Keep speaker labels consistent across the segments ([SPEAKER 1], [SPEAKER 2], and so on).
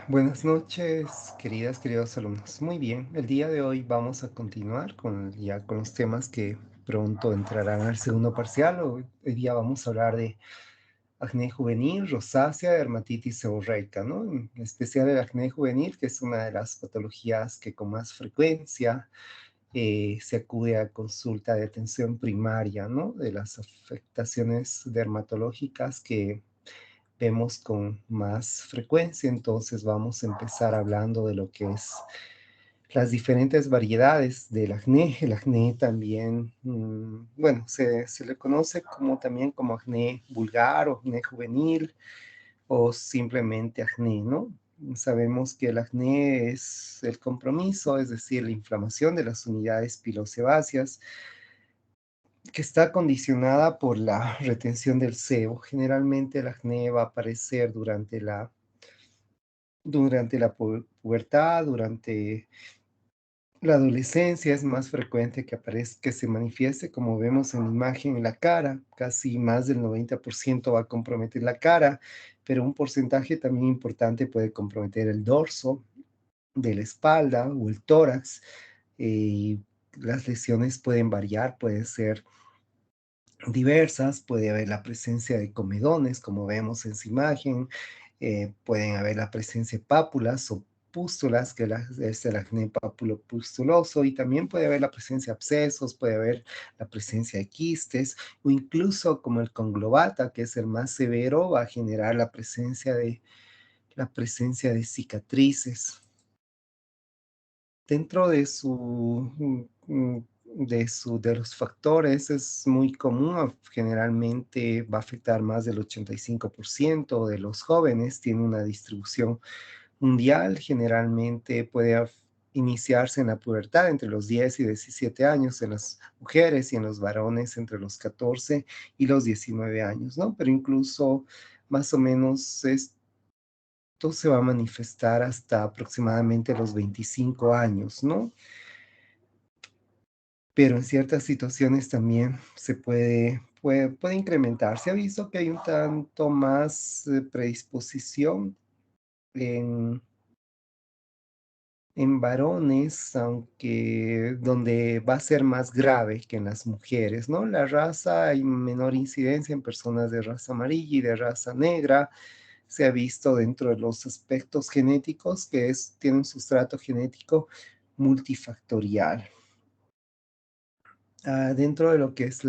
[SPEAKER 1] Buenas noches, queridos alumnos. Muy bien, el día de hoy vamos a continuar con los temas que pronto entrarán al segundo parcial. Hoy día vamos a hablar de acné juvenil, rosácea, dermatitis seborreica, ¿no? En especial el acné juvenil, que es una de las patologías que con más frecuencia se acude a consulta de atención primaria, ¿no? De las afectaciones dermatológicas que vemos con más frecuencia. Entonces vamos a empezar hablando de lo que es las diferentes variedades del acné. El acné también, bueno, se le conoce como también como acné vulgar o acné juvenil o simplemente acné, ¿no? Sabemos que el acné es el compromiso, es decir, la inflamación de las unidades pilosebáceas, que está condicionada por la retención del sebo. Generalmente el acné va a aparecer durante la pubertad, durante la adolescencia es más frecuente que aparezca, que se manifieste, como vemos en la imagen, en la cara. Casi más del 90% va a comprometer la cara, pero un porcentaje también importante puede comprometer el dorso de la espalda o el tórax. Y las lesiones pueden variar, pueden ser diversas, puede haber la presencia de comedones, como vemos en su imagen, pueden haber la presencia de pápulas o pústulas, es el acné papulopustuloso, y también puede haber la presencia de abscesos, puede haber la presencia de quistes, o incluso como el conglobata, que es el más severo, va a generar la presencia de cicatrices. Dentro de los factores es muy común, generalmente va a afectar más del 85% de los jóvenes, tiene una distribución mundial, generalmente puede iniciarse en la pubertad entre los 10 y 17 años en las mujeres y en los varones entre los 14 y los 19 años, ¿no? Pero incluso más o menos esto se va a manifestar hasta aproximadamente los 25 años, ¿no? Pero en ciertas situaciones también puede incrementar. Se ha visto que hay un tanto más predisposición en, en varones, aunque donde va a ser más grave que en las mujeres, ¿no? La raza, hay menor incidencia en personas de raza amarilla y de raza negra. Se ha visto dentro de los aspectos genéticos tiene un sustrato genético multifactorial. Dentro de lo que es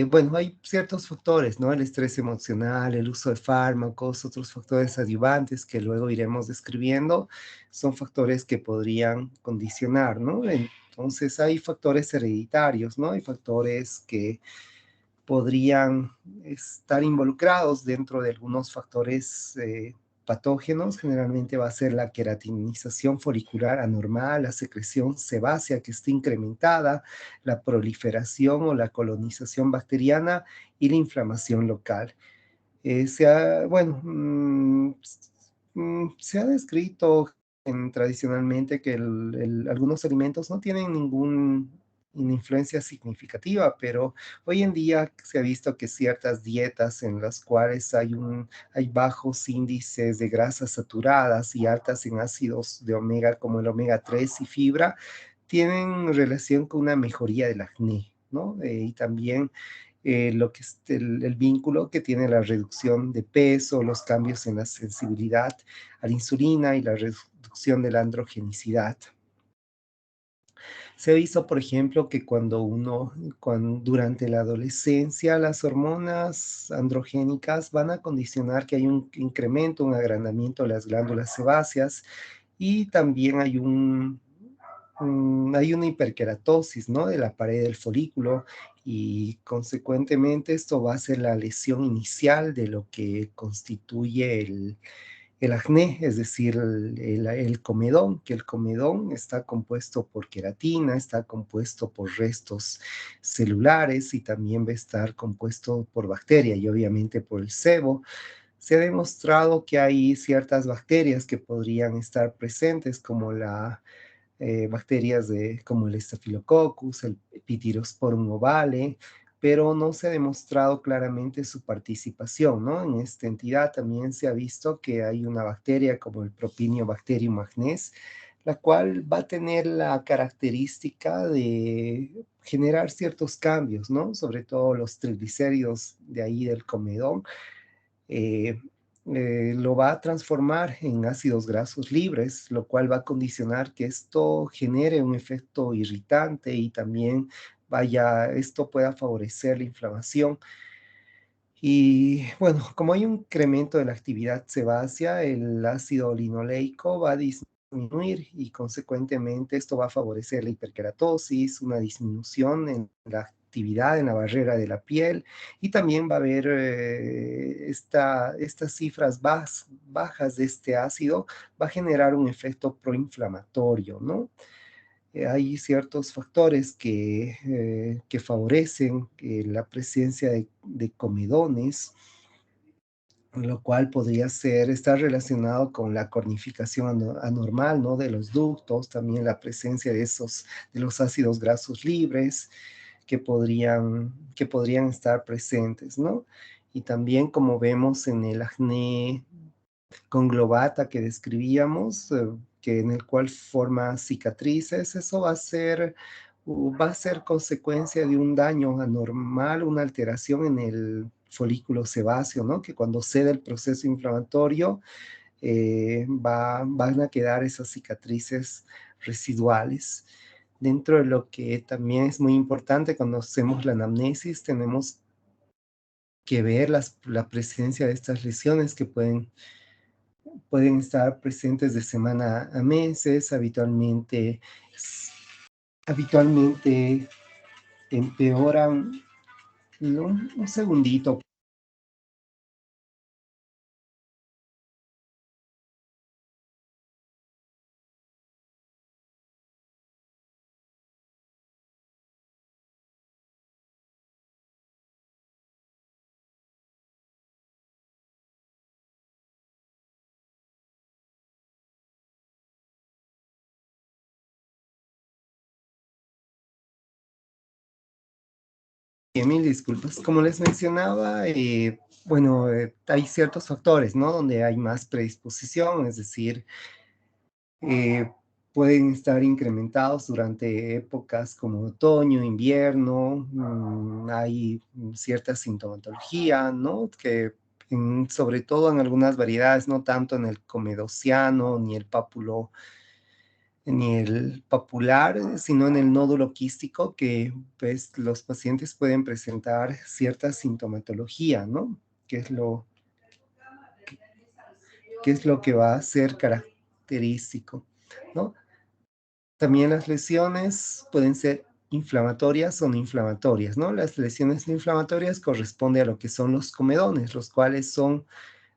[SPEAKER 1] bueno, hay ciertos factores, ¿no? El estrés emocional, el uso de fármacos, otros factores adyuvantes que luego iremos describiendo, son factores que podrían condicionar, ¿no? Entonces hay factores hereditarios, ¿no? Hay factores que podrían estar involucrados dentro de algunos factores patógenos. Generalmente va a ser la queratinización folicular anormal, la secreción sebácea que esté incrementada, la proliferación o la colonización bacteriana y la inflamación local. Bueno, se ha descrito tradicionalmente que algunos alimentos no tienen ninguna influencia significativa, pero hoy en día se ha visto que ciertas dietas en las cuales hay bajos índices de grasas saturadas y altas en ácidos de omega, como el omega 3 y fibra, tienen relación con una mejoría del acné, ¿no? Y también lo que es el vínculo que tiene la reducción de peso, los cambios en la sensibilidad a la insulina y la reducción de la androgenicidad. Se ha visto, por ejemplo, que durante la adolescencia, las hormonas androgénicas van a condicionar que hay un incremento, un agrandamiento de las glándulas sebáceas, y también hay una hiperkeratosis, ¿no? De la pared del folículo, y consecuentemente esto va a ser la lesión inicial de lo que constituye el acné, es decir, el comedón, que el comedón está compuesto por queratina, está compuesto por restos celulares y también va a estar compuesto por bacteria y obviamente por el sebo. Se ha demostrado que hay ciertas bacterias que podrían estar presentes, como bacterias como el Staphylococcus, el Pityrosporum ovale, pero no se ha demostrado claramente su participación, ¿no? En esta entidad también se ha visto que hay una bacteria como el Propinionibacterium magnes, la cual va a tener la característica de generar ciertos cambios, ¿no? Sobre todo los triglicéridos de ahí del comedón, eh, lo va a transformar en ácidos grasos libres, lo cual va a condicionar que esto genere un efecto irritante y también esto pueda favorecer la inflamación. Y bueno, como hay un incremento de la actividad sebácea, el ácido linoleico va a disminuir y consecuentemente esto va a favorecer la hiperkeratosis, una disminución en la actividad en la barrera de la piel y también va a haber estas cifras bajas de este ácido, va a generar un efecto proinflamatorio, ¿no? Hay ciertos factores que favorecen la presencia de comedones, lo cual podría estar relacionado con la cornificación anormal, ¿no? De los ductos, también la presencia de los ácidos grasos libres que podrían estar presentes, ¿no? Y también como vemos en el acné conglobata que describíamos, que en el cual forma cicatrices, eso va a ser consecuencia de un daño anormal, una alteración en el folículo sebáceo, ¿no? Que cuando cede el proceso inflamatorio, van a quedar esas cicatrices residuales. Dentro de lo que también es muy importante cuando hacemos la anamnesis, tenemos que ver la presencia de estas lesiones que pueden estar presentes de semana a meses, habitualmente empeoran. Un segundito. Mil disculpas. Como les mencionaba, bueno, hay ciertos factores, ¿no? Donde hay más predisposición, es decir, eh, pueden estar incrementados durante épocas como otoño, invierno, hay cierta sintomatología, ¿no? Que sobre todo en algunas variedades, no tanto en el comedociano ni el papular, sino en el nódulo quístico, que pues los pacientes pueden presentar cierta sintomatología, ¿no? Que es lo, que es lo que va a ser característico, ¿no? También las lesiones pueden ser inflamatorias o no inflamatorias, ¿no? Las lesiones no inflamatorias corresponden a lo que son los comedones, los cuales son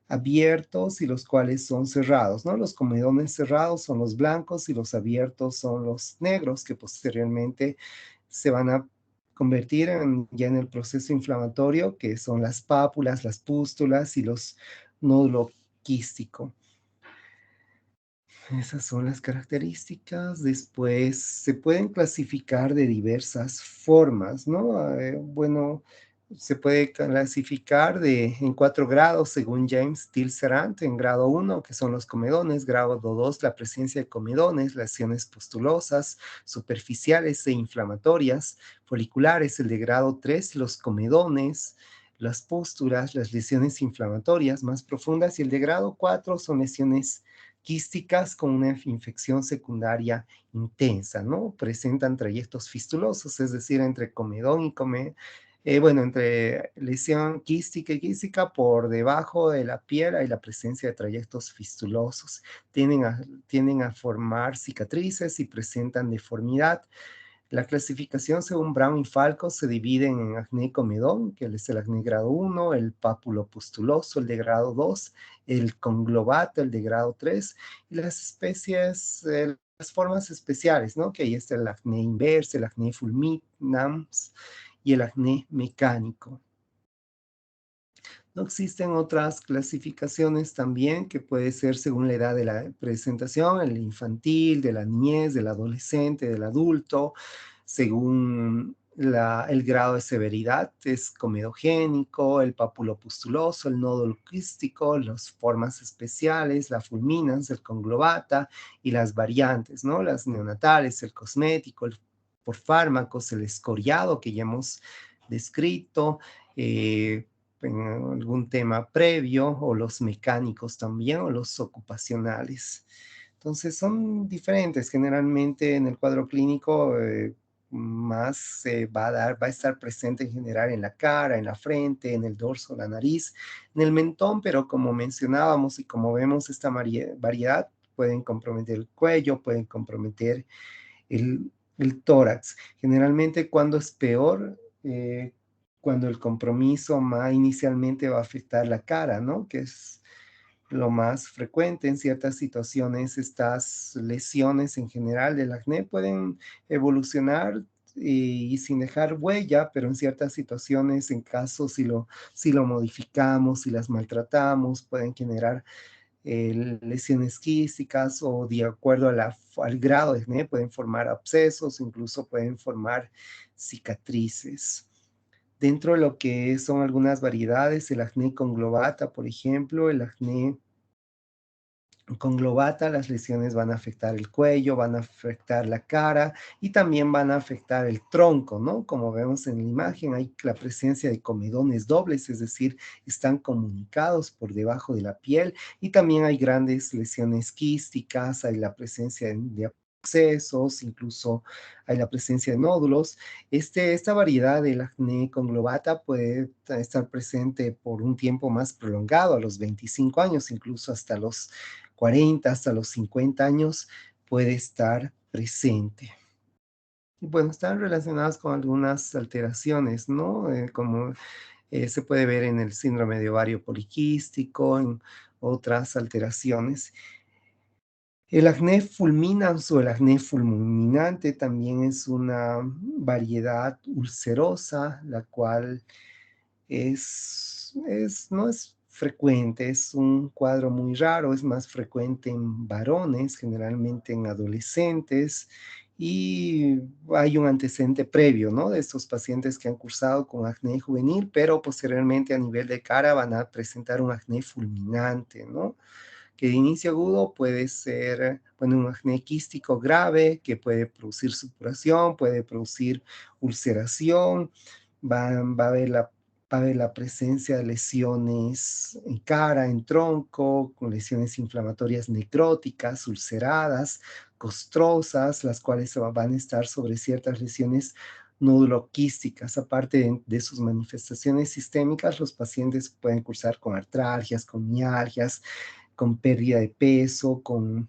[SPEAKER 1] abiertos y los cuales son cerrados, ¿no? Los comedones cerrados son los blancos y los abiertos son los negros, que posteriormente se van a convertir ya en el proceso inflamatorio, que son las pápulas, las pústulas y los nódulo quístico. Esas son las características. Después se pueden clasificar de diversas formas, ¿no? Bueno, se puede clasificar en 4 grados según James Tilserand, en grado 1, que son los comedones, grado 2, la presencia de comedones, lesiones pustulosas, superficiales e inflamatorias, foliculares, el de grado 3, los comedones, las pústulas, las lesiones inflamatorias más profundas, y el de grado 4 son lesiones quísticas con una infección secundaria intensa, ¿no? Presentan trayectos fistulosos, es decir, entre comedón y bueno, entre lesión quística y quística, por debajo de la piel hay la presencia de trayectos fistulosos. Tienden a formar cicatrices y presentan deformidad. La clasificación según Brown y Falco se divide en acné comedón, que es el acné grado 1, el pápulo pustuloso, el de grado 2, el conglobato, el de grado 3, y las especies, las formas especiales, ¿no? Que ahí está el acné inverso, el acné fulminans y el acné mecánico. No existen otras clasificaciones también que puede ser según la edad de la presentación, el infantil, de la niñez, del adolescente, del adulto, según el grado de severidad es comedogénico, el papulopustuloso, el nódulo quístico, las formas especiales, la fulminans, el conglobata y las variantes, ¿no? Las neonatales, el cosmético, por fármacos, el escoriado que ya hemos descrito, en algún tema previo, o los mecánicos también, o los ocupacionales. Entonces son diferentes. Generalmente en el cuadro clínico más va a estar presente en general en la cara, en la frente, en el dorso, la nariz, en el mentón, pero como mencionábamos y como vemos, esta variedad pueden comprometer el cuello, pueden comprometer el tórax. Generalmente cuando es peor, cuando el compromiso más inicialmente va a afectar la cara, ¿no? Que es lo más frecuente en ciertas situaciones. Estas lesiones en general del acné pueden evolucionar y sin dejar huella, pero en ciertas situaciones, en caso si lo modificamos, si las maltratamos, pueden generar lesiones quísticas, o de acuerdo al grado de acné pueden formar abscesos, incluso pueden formar cicatrices. Dentro de lo que son algunas variedades, el acné conglobata, por ejemplo, el acné conglobata, las lesiones van a afectar el cuello, van a afectar la cara y también van a afectar el tronco, ¿no? Como vemos en la imagen, hay la presencia de comedones dobles, es decir, están comunicados por debajo de la piel, y también hay grandes lesiones quísticas, hay la presencia de abscesos, incluso hay la presencia de nódulos. Esta variedad del acné conglobata puede estar presente por un tiempo más prolongado, a los 25 años, incluso hasta los 40, hasta los 50 años puede estar presente. Y bueno, están relacionadas con algunas alteraciones, ¿no? Como se puede ver en el síndrome de ovario poliquístico, en otras alteraciones. El acné fulminans o el acné fulminante también es una variedad ulcerosa, la cual no es frecuente, es un cuadro muy raro, es más frecuente en varones, generalmente en adolescentes, y hay un antecedente previo, ¿no? De estos pacientes que han cursado con acné juvenil, pero posteriormente a nivel de cara van a presentar un acné fulminante, ¿no? Que de inicio agudo puede ser, bueno, un acné quístico grave que puede producir supuración, puede producir ulceración, va a haber la presencia de lesiones en cara, en tronco, con lesiones inflamatorias necróticas, ulceradas, costrosas, las cuales van a estar sobre ciertas lesiones noduloquísticas. Aparte de sus manifestaciones sistémicas, los pacientes pueden cursar con artralgias, con mialgias, con pérdida de peso, con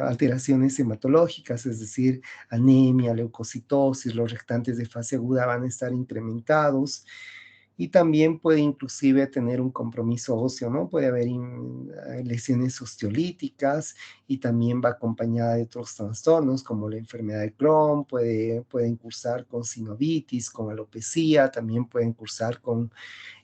[SPEAKER 1] alteraciones hematológicas, es decir, anemia, leucocitosis, los reactantes de fase aguda van a estar incrementados, y también puede inclusive tener un compromiso óseo, ¿no? Puede haber lesiones osteolíticas, y también va acompañada de otros trastornos como la enfermedad de Crohn, pueden cursar con sinovitis, con alopecia, también pueden cursar con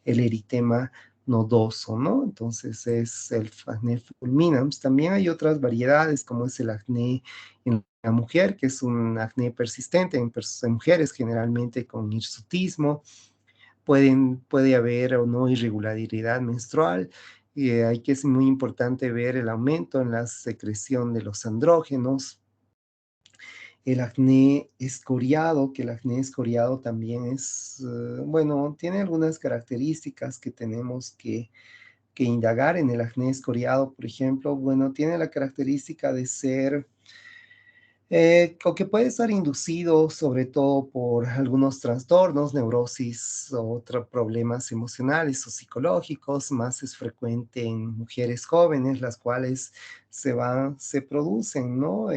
[SPEAKER 1] el eritema nodoso, ¿no? Entonces es el acné fulminans. También hay otras variedades, como es el acné en la mujer, que es un acné persistente en mujeres, generalmente con hirsutismo. Puede haber o no irregularidad menstrual. Hay que es muy importante ver el aumento en la secreción de los andrógenos. El acné escoriado, que el acné escoriado también bueno, tiene algunas características que tenemos que indagar en el acné escoriado. Por ejemplo, bueno, tiene la característica de ser o que puede estar inducido sobre todo por algunos trastornos, neurosis o otros problemas emocionales o psicológicos. Más es frecuente en mujeres jóvenes, las cuales se producen, ¿no?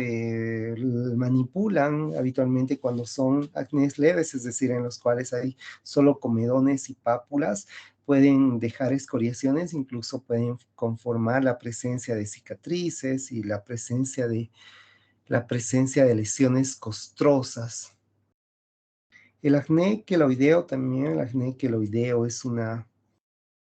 [SPEAKER 1] Manipulan habitualmente cuando son acnés leves, es decir, en los cuales hay solo comedones y pápulas. Pueden dejar escoriaciones, incluso pueden conformar la presencia de cicatrices y la presencia de lesiones costrosas. El acné queloideo también, el acné queloideo es una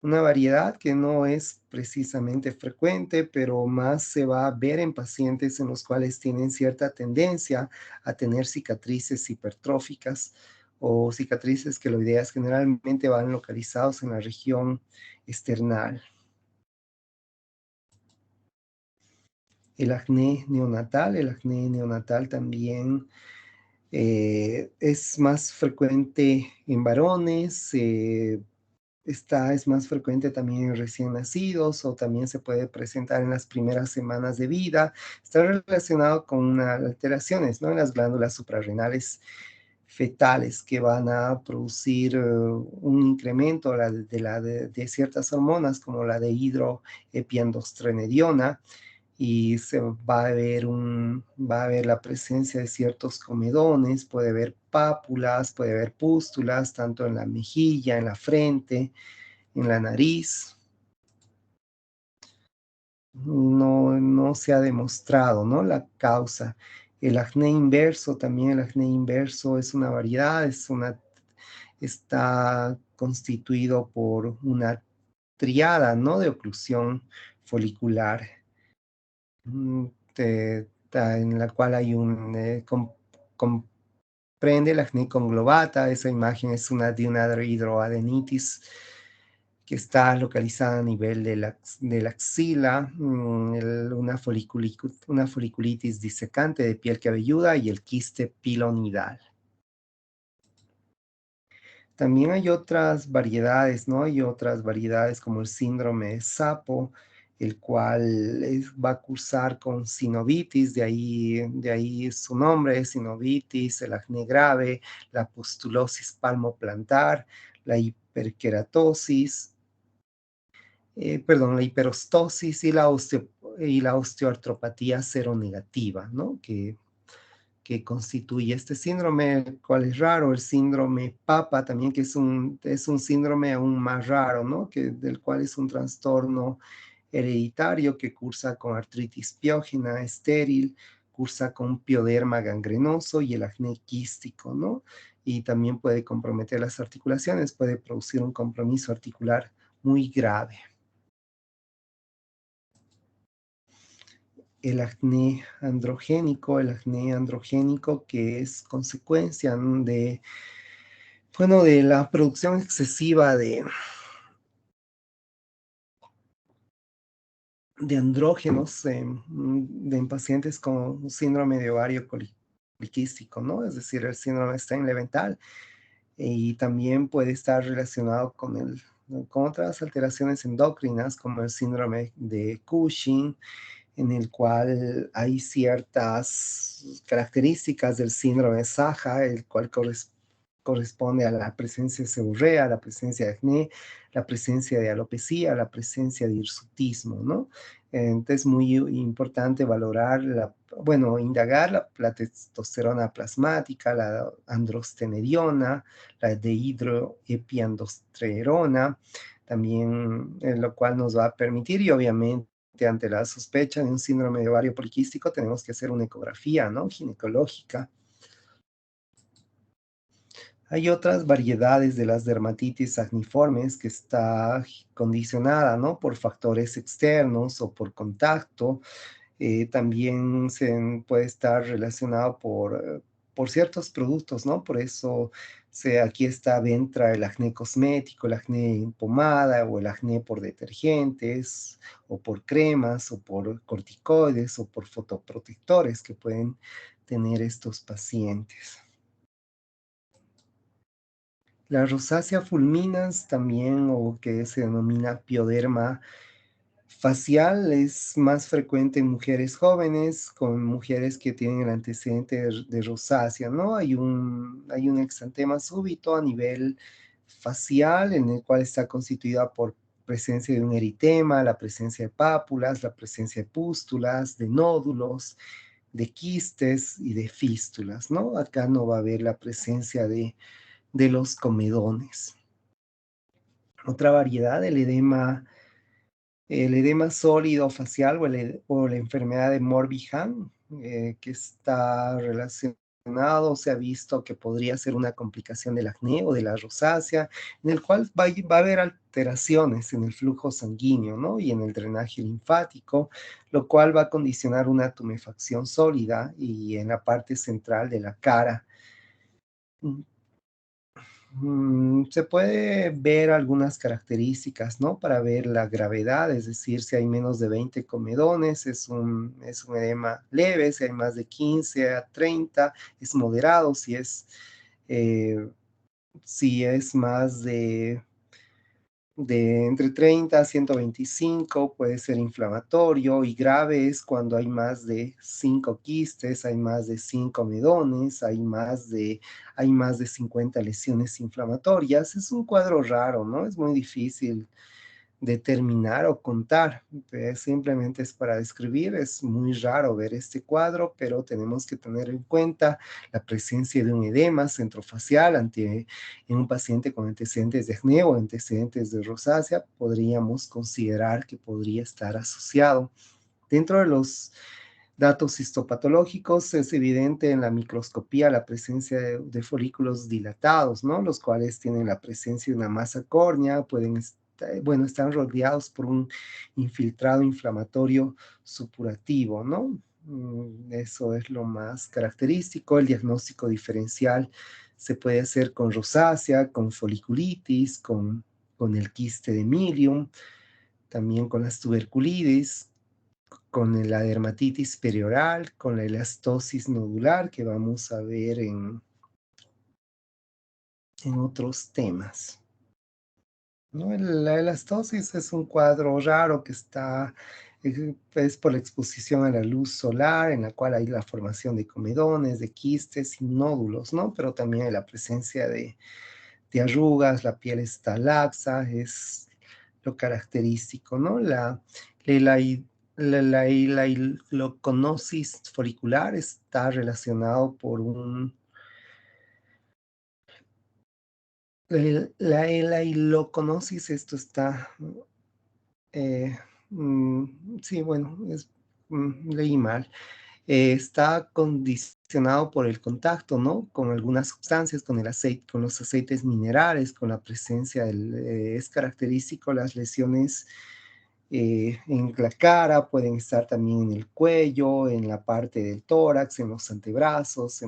[SPEAKER 1] variedad que no es precisamente frecuente, pero más se va a ver en pacientes en los cuales tienen cierta tendencia a tener cicatrices hipertróficas o cicatrices queloideas generalmente van localizados en la región esternal. El acné neonatal también es más frecuente en varones, es más frecuente también en recién nacidos o también se puede presentar en las primeras semanas de vida. Está relacionado con unas alteraciones, ¿no?, en las glándulas suprarrenales fetales que van a producir un incremento de ciertas hormonas como la de hidroepiandrosterone, y va a haber la presencia de ciertos comedones, puede haber pápulas, puede haber pústulas, tanto en la mejilla, en la frente, en la nariz. No se ha demostrado, ¿no?, la causa. El acné inverso es una variedad, está constituido por una triada, ¿no?, de oclusión folicular, mm, en la cual hay comprende la acné conglobata. Esa imagen es de una hidroadenitis que está localizada a nivel de la axila, una foliculitis disecante de piel cabelluda y el quiste pilonidal. También hay otras variedades, ¿no? Hay otras variedades como el síndrome de Sapo, el cual va a cursar con sinovitis, de ahí su nombre, sinovitis, el acné grave, la pustulosis palmoplantar, la hiperkeratosis, la hiperostosis y la osteoartropatía seronegativa, ¿no? Que constituye este síndrome, el cual es raro, el síndrome PAPA también, que es un síndrome aún más raro, ¿no? Del cual es un trastorno hereditario que cursa con artritis piógena estéril, cursa con pioderma gangrenoso y el acné quístico, ¿no? Y también puede comprometer las articulaciones, puede producir un compromiso articular muy grave. El acné androgénico que es consecuencia, ¿no?, de la producción excesiva de andrógenos en pacientes con síndrome de ovario poliquístico, ¿no? Es decir, el síndrome Stein-Leventhal, y también puede estar relacionado con otras alteraciones endocrinas como el síndrome de Cushing, en el cual hay ciertas características del síndrome de Saja, el cual corresponde a la presencia de seborrea, la presencia de acné, la presencia de alopecia, la presencia de hirsutismo, ¿no? Entonces, es muy importante indagar la testosterona plasmática, la androstenediona, la dehidroepiandrosterona, también, lo cual nos va a permitir, y obviamente ante la sospecha de un síndrome de ovario poliquístico, tenemos que hacer una ecografía, ¿no?, ginecológica. Hay otras variedades de las dermatitis acniformes que está condicionada, ¿no?, por factores externos o por contacto. También puede estar relacionado por ciertos productos, ¿no? Por eso aquí entra el acné cosmético, el acné en pomada o el acné por detergentes o por cremas o por corticoides o por fotoprotectores que pueden tener estos pacientes. La rosácea fulminans también, o que se denomina pioderma facial, es más frecuente en mujeres jóvenes, con mujeres que tienen el antecedente de rosácea, ¿no? Hay un exantema súbito a nivel facial, en el cual está constituida por presencia de un eritema, la presencia de pápulas, la presencia de pústulas, de nódulos, de quistes y de fístulas, ¿no? Acá no va a haber la presencia de los comedones. Otra variedad, el edema sólido facial o la enfermedad de Morbihan, que está relacionado, se ha visto que podría ser una complicación del acné o de la rosácea, en el cual va a haber alteraciones en el flujo sanguíneo, ¿no?, y en el drenaje linfático, lo cual va a condicionar una tumefacción sólida y en la parte central de la cara. Se puede ver algunas características, ¿no? Para ver la gravedad, es decir, si hay menos de 20 comedones, es un edema leve; si hay más de 15 a 30, es moderado; eh, si es más de entre 30 a 125, puede ser inflamatorio; y grave es cuando hay más de 5 quistes, hay más de 5 medones, hay más de 50 lesiones inflamatorias. Es un cuadro raro, ¿no? Es muy difícil determinar o contar. Simplemente es para describir. Es muy raro ver este cuadro, pero tenemos que tener en cuenta la presencia de un edema centrofacial en un paciente con antecedentes de acné o antecedentes de rosácea. Podríamos considerar que podría estar asociado. Dentro de los datos histopatológicos, es evidente en la microscopía la presencia de folículos dilatados, ¿no? Los cuales tienen la presencia de una masa córnea, bueno, están rodeados por un infiltrado inflamatorio supurativo, ¿no? Eso es lo más característico. El diagnóstico diferencial se puede hacer con rosácea, con foliculitis, con el quiste de milium, también con las tuberculitis, con la dermatitis perioral, con la elastosis nodular, que vamos a ver en otros temas, ¿no? La elastosis es un cuadro raro que es por la exposición a la luz solar, en la cual hay la formación de comedones, de quistes y nódulos, ¿no? Pero también hay la presencia de arrugas; la piel está laxa, es lo característico, ¿no? La, la iloconosis folicular está relacionado por la iloconosis. Esto está, eh, sí, bueno, leí mal. Está condicionado por el contacto, ¿no? Con algunas sustancias, con el aceite, con los aceites minerales, con la presencia es característico las lesiones en la cara; pueden estar también en el cuello, en la parte del tórax, en los antebrazos,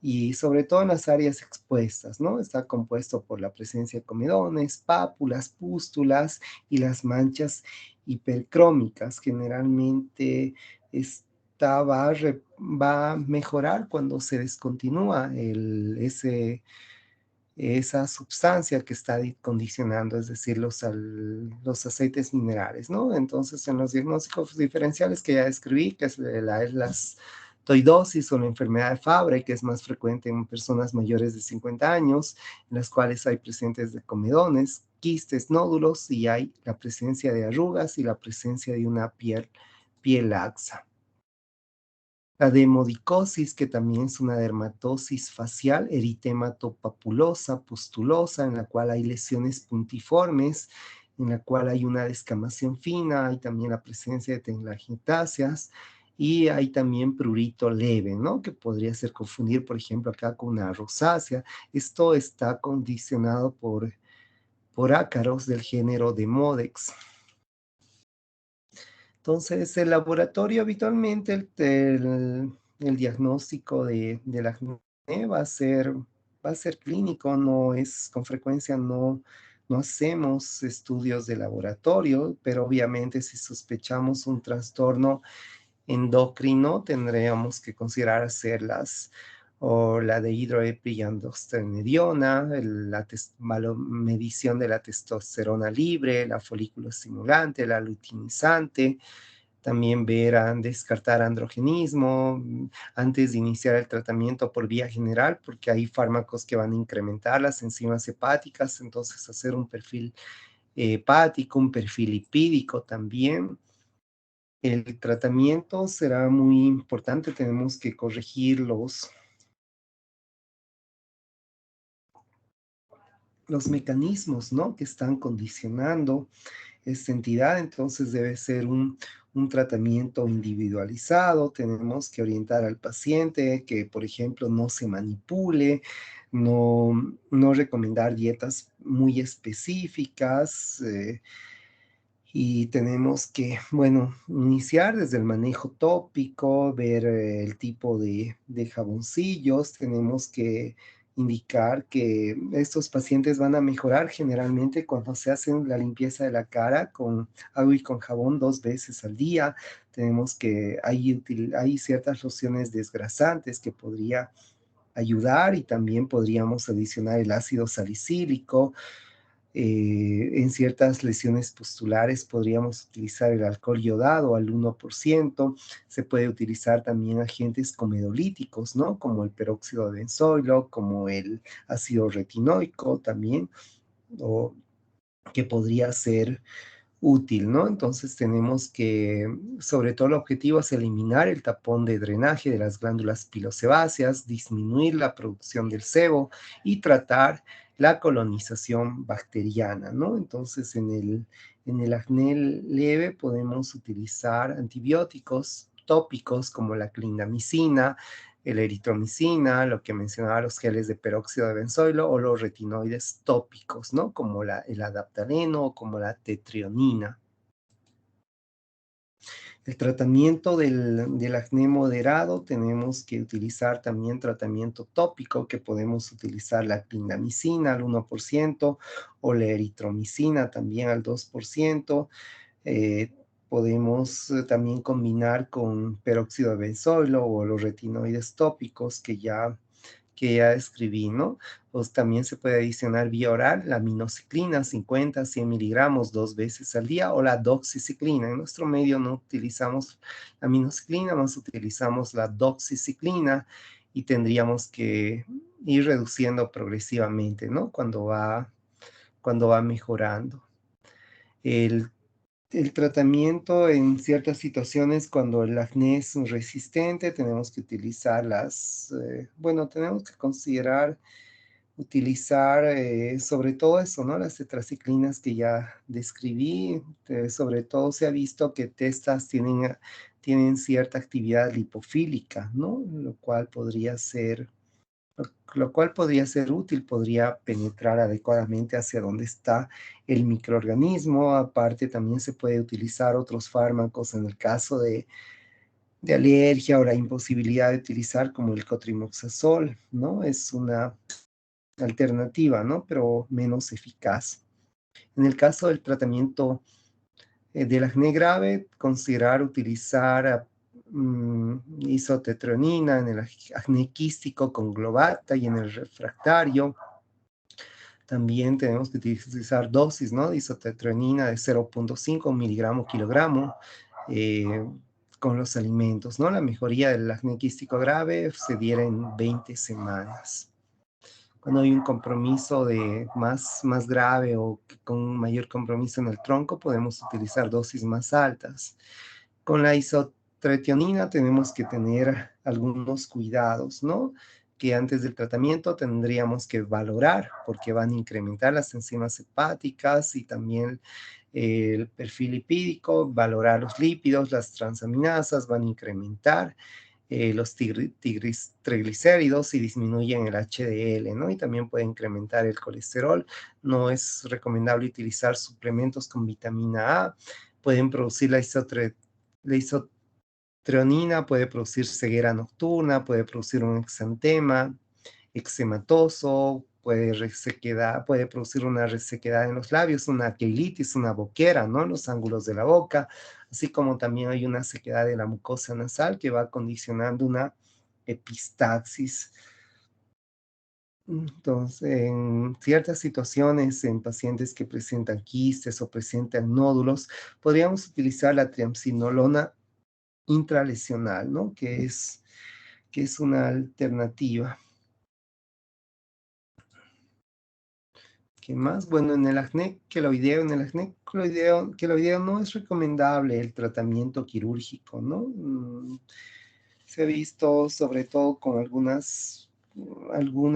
[SPEAKER 1] y sobre todo en las áreas expuestas, ¿no? Está compuesto por la presencia de comedones, pápulas, pústulas y las manchas hipercrómicas. Generalmente va a mejorar cuando se descontinúa esa sustancia que está condicionando, es decir, los aceites minerales, ¿no? Entonces, en los diagnósticos diferenciales que ya describí, que es la toidosis o la enfermedad de Fabry, que es más frecuente en personas mayores de 50 años, en las cuales hay presentes de comedones, quistes, nódulos, y hay la presencia de arrugas y la presencia de una piel laxa. La demodicosis, que también es una dermatosis facial eritematopapulosa, pustulosa, en la cual hay lesiones puntiformes, en la cual hay una descamación fina; hay también la presencia de telangiectasias, y hay también prurito leve, ¿no? Que podría ser confundir, por ejemplo, acá con una rosácea. Esto está condicionado por ácaros del género Demodex. Entonces, el laboratorio habitualmente, el diagnóstico del acné va a ser clínico. Con frecuencia no hacemos estudios de laboratorio, pero obviamente si sospechamos un trastorno endocrino, tendríamos que considerar hacerlas, o la de hidroepiandrosteronidiona, medición de la testosterona libre, la folículo estimulante, la luteinizante. También descartar androgenismo antes de iniciar el tratamiento por vía general, porque hay fármacos que van a incrementar las enzimas hepáticas; entonces hacer un perfil hepático, un perfil lipídico también. El tratamiento será muy importante. Tenemos que corregir los mecanismos, ¿no? Que están condicionando esta entidad. Entonces debe ser un tratamiento individualizado. Tenemos que orientar al paciente que, por ejemplo, no se manipule, no recomendar dietas muy específicas. Y tenemos que, bueno, iniciar desde el manejo tópico, ver el tipo de jaboncillos. Tenemos que indicar que estos pacientes van a mejorar generalmente cuando se hacen la limpieza de la cara con agua y con jabón 2 veces al día. Tenemos que hay ciertas lociones desgrasantes que podría ayudar y también podríamos adicionar el ácido salicílico. En ciertas lesiones pustulares podríamos utilizar el alcohol yodado al 1%. Se puede utilizar también agentes comedolíticos, ¿no? Como el peróxido de benzoilo, como el ácido retinoico también, o que podría ser útil, ¿no? Entonces tenemos que, sobre todo el objetivo es eliminar el tapón de drenaje de las glándulas pilosebáceas, disminuir la producción del sebo y tratar la colonización bacteriana, ¿no? Entonces en el acné leve podemos utilizar antibióticos tópicos como la clindamicina, el eritromicina, lo que mencionaba, los geles de peróxido de benzoilo o los retinoides tópicos, ¿no? Como el adaptaleno o como la tetrionina. El tratamiento del acné moderado, tenemos que utilizar también tratamiento tópico, que podemos utilizar la clindamicina al 1% o la eritromicina también al 2%. Eh, Podemos también combinar con peróxido de benzoilo o los retinoides tópicos que ya escribí, ¿no? Pues también se puede adicionar vía oral la minoxiclina 50, 100 miligramos 2 veces al día o la doxiciclina. En nuestro medio no utilizamos la minoxiclina, más utilizamos la doxiciclina y tendríamos que ir reduciendo progresivamente, ¿no? Cuando va mejorando. El el tratamiento en ciertas situaciones, cuando el acné es resistente, tenemos que utilizar tenemos que considerar utilizar sobre todo eso, ¿no? Las tetraciclinas que ya describí. Sobre todo se ha visto que estas tienen cierta actividad lipofílica, ¿no? Lo cual podría ser útil, podría penetrar adecuadamente hacia donde está el microorganismo. Aparte, también se puede utilizar otros fármacos en el caso de alergia o la imposibilidad de utilizar, como el cotrimoxazol, ¿no? Es una alternativa, ¿no? Pero menos eficaz. En el caso del tratamiento del acné grave, considerar utilizar isotetronina en el acné quístico con globata y en el refractario. También tenemos que utilizar dosis, ¿no? De isotetronina de 0.5 miligramos kilogramo eh, con los alimentos, ¿no? La mejoría del acné quístico grave se diera en 20 semanas. Cuando hay un compromiso más grave o con un mayor compromiso en el tronco, podemos utilizar dosis más altas. Con la isotretinoína tenemos que tener algunos cuidados, ¿no? Que antes del tratamiento tendríamos que valorar, porque van a incrementar las enzimas hepáticas y también el perfil lipídico. Valorar los lípidos, las transaminasas van a incrementar los triglicéridos y disminuyen el HDL, ¿no? Y también puede incrementar el colesterol. No es recomendable utilizar suplementos con vitamina A. Pueden producir la isotretinoína, puede producir ceguera nocturna, puede producir un exantema eczematoso, puede producir una resequedad en los labios, una queilitis, una boquera, ¿no? En los ángulos de la boca, así como también hay una sequedad de la mucosa nasal que va condicionando una epistaxis. Entonces, en ciertas situaciones, en pacientes que presentan quistes o presentan nódulos, podríamos utilizar la triamcinolona intralesional, ¿no? Que es una alternativa. ¿Qué más? Bueno, en el acné queloideo no es recomendable el tratamiento quirúrgico, ¿no? Se ha visto sobre todo con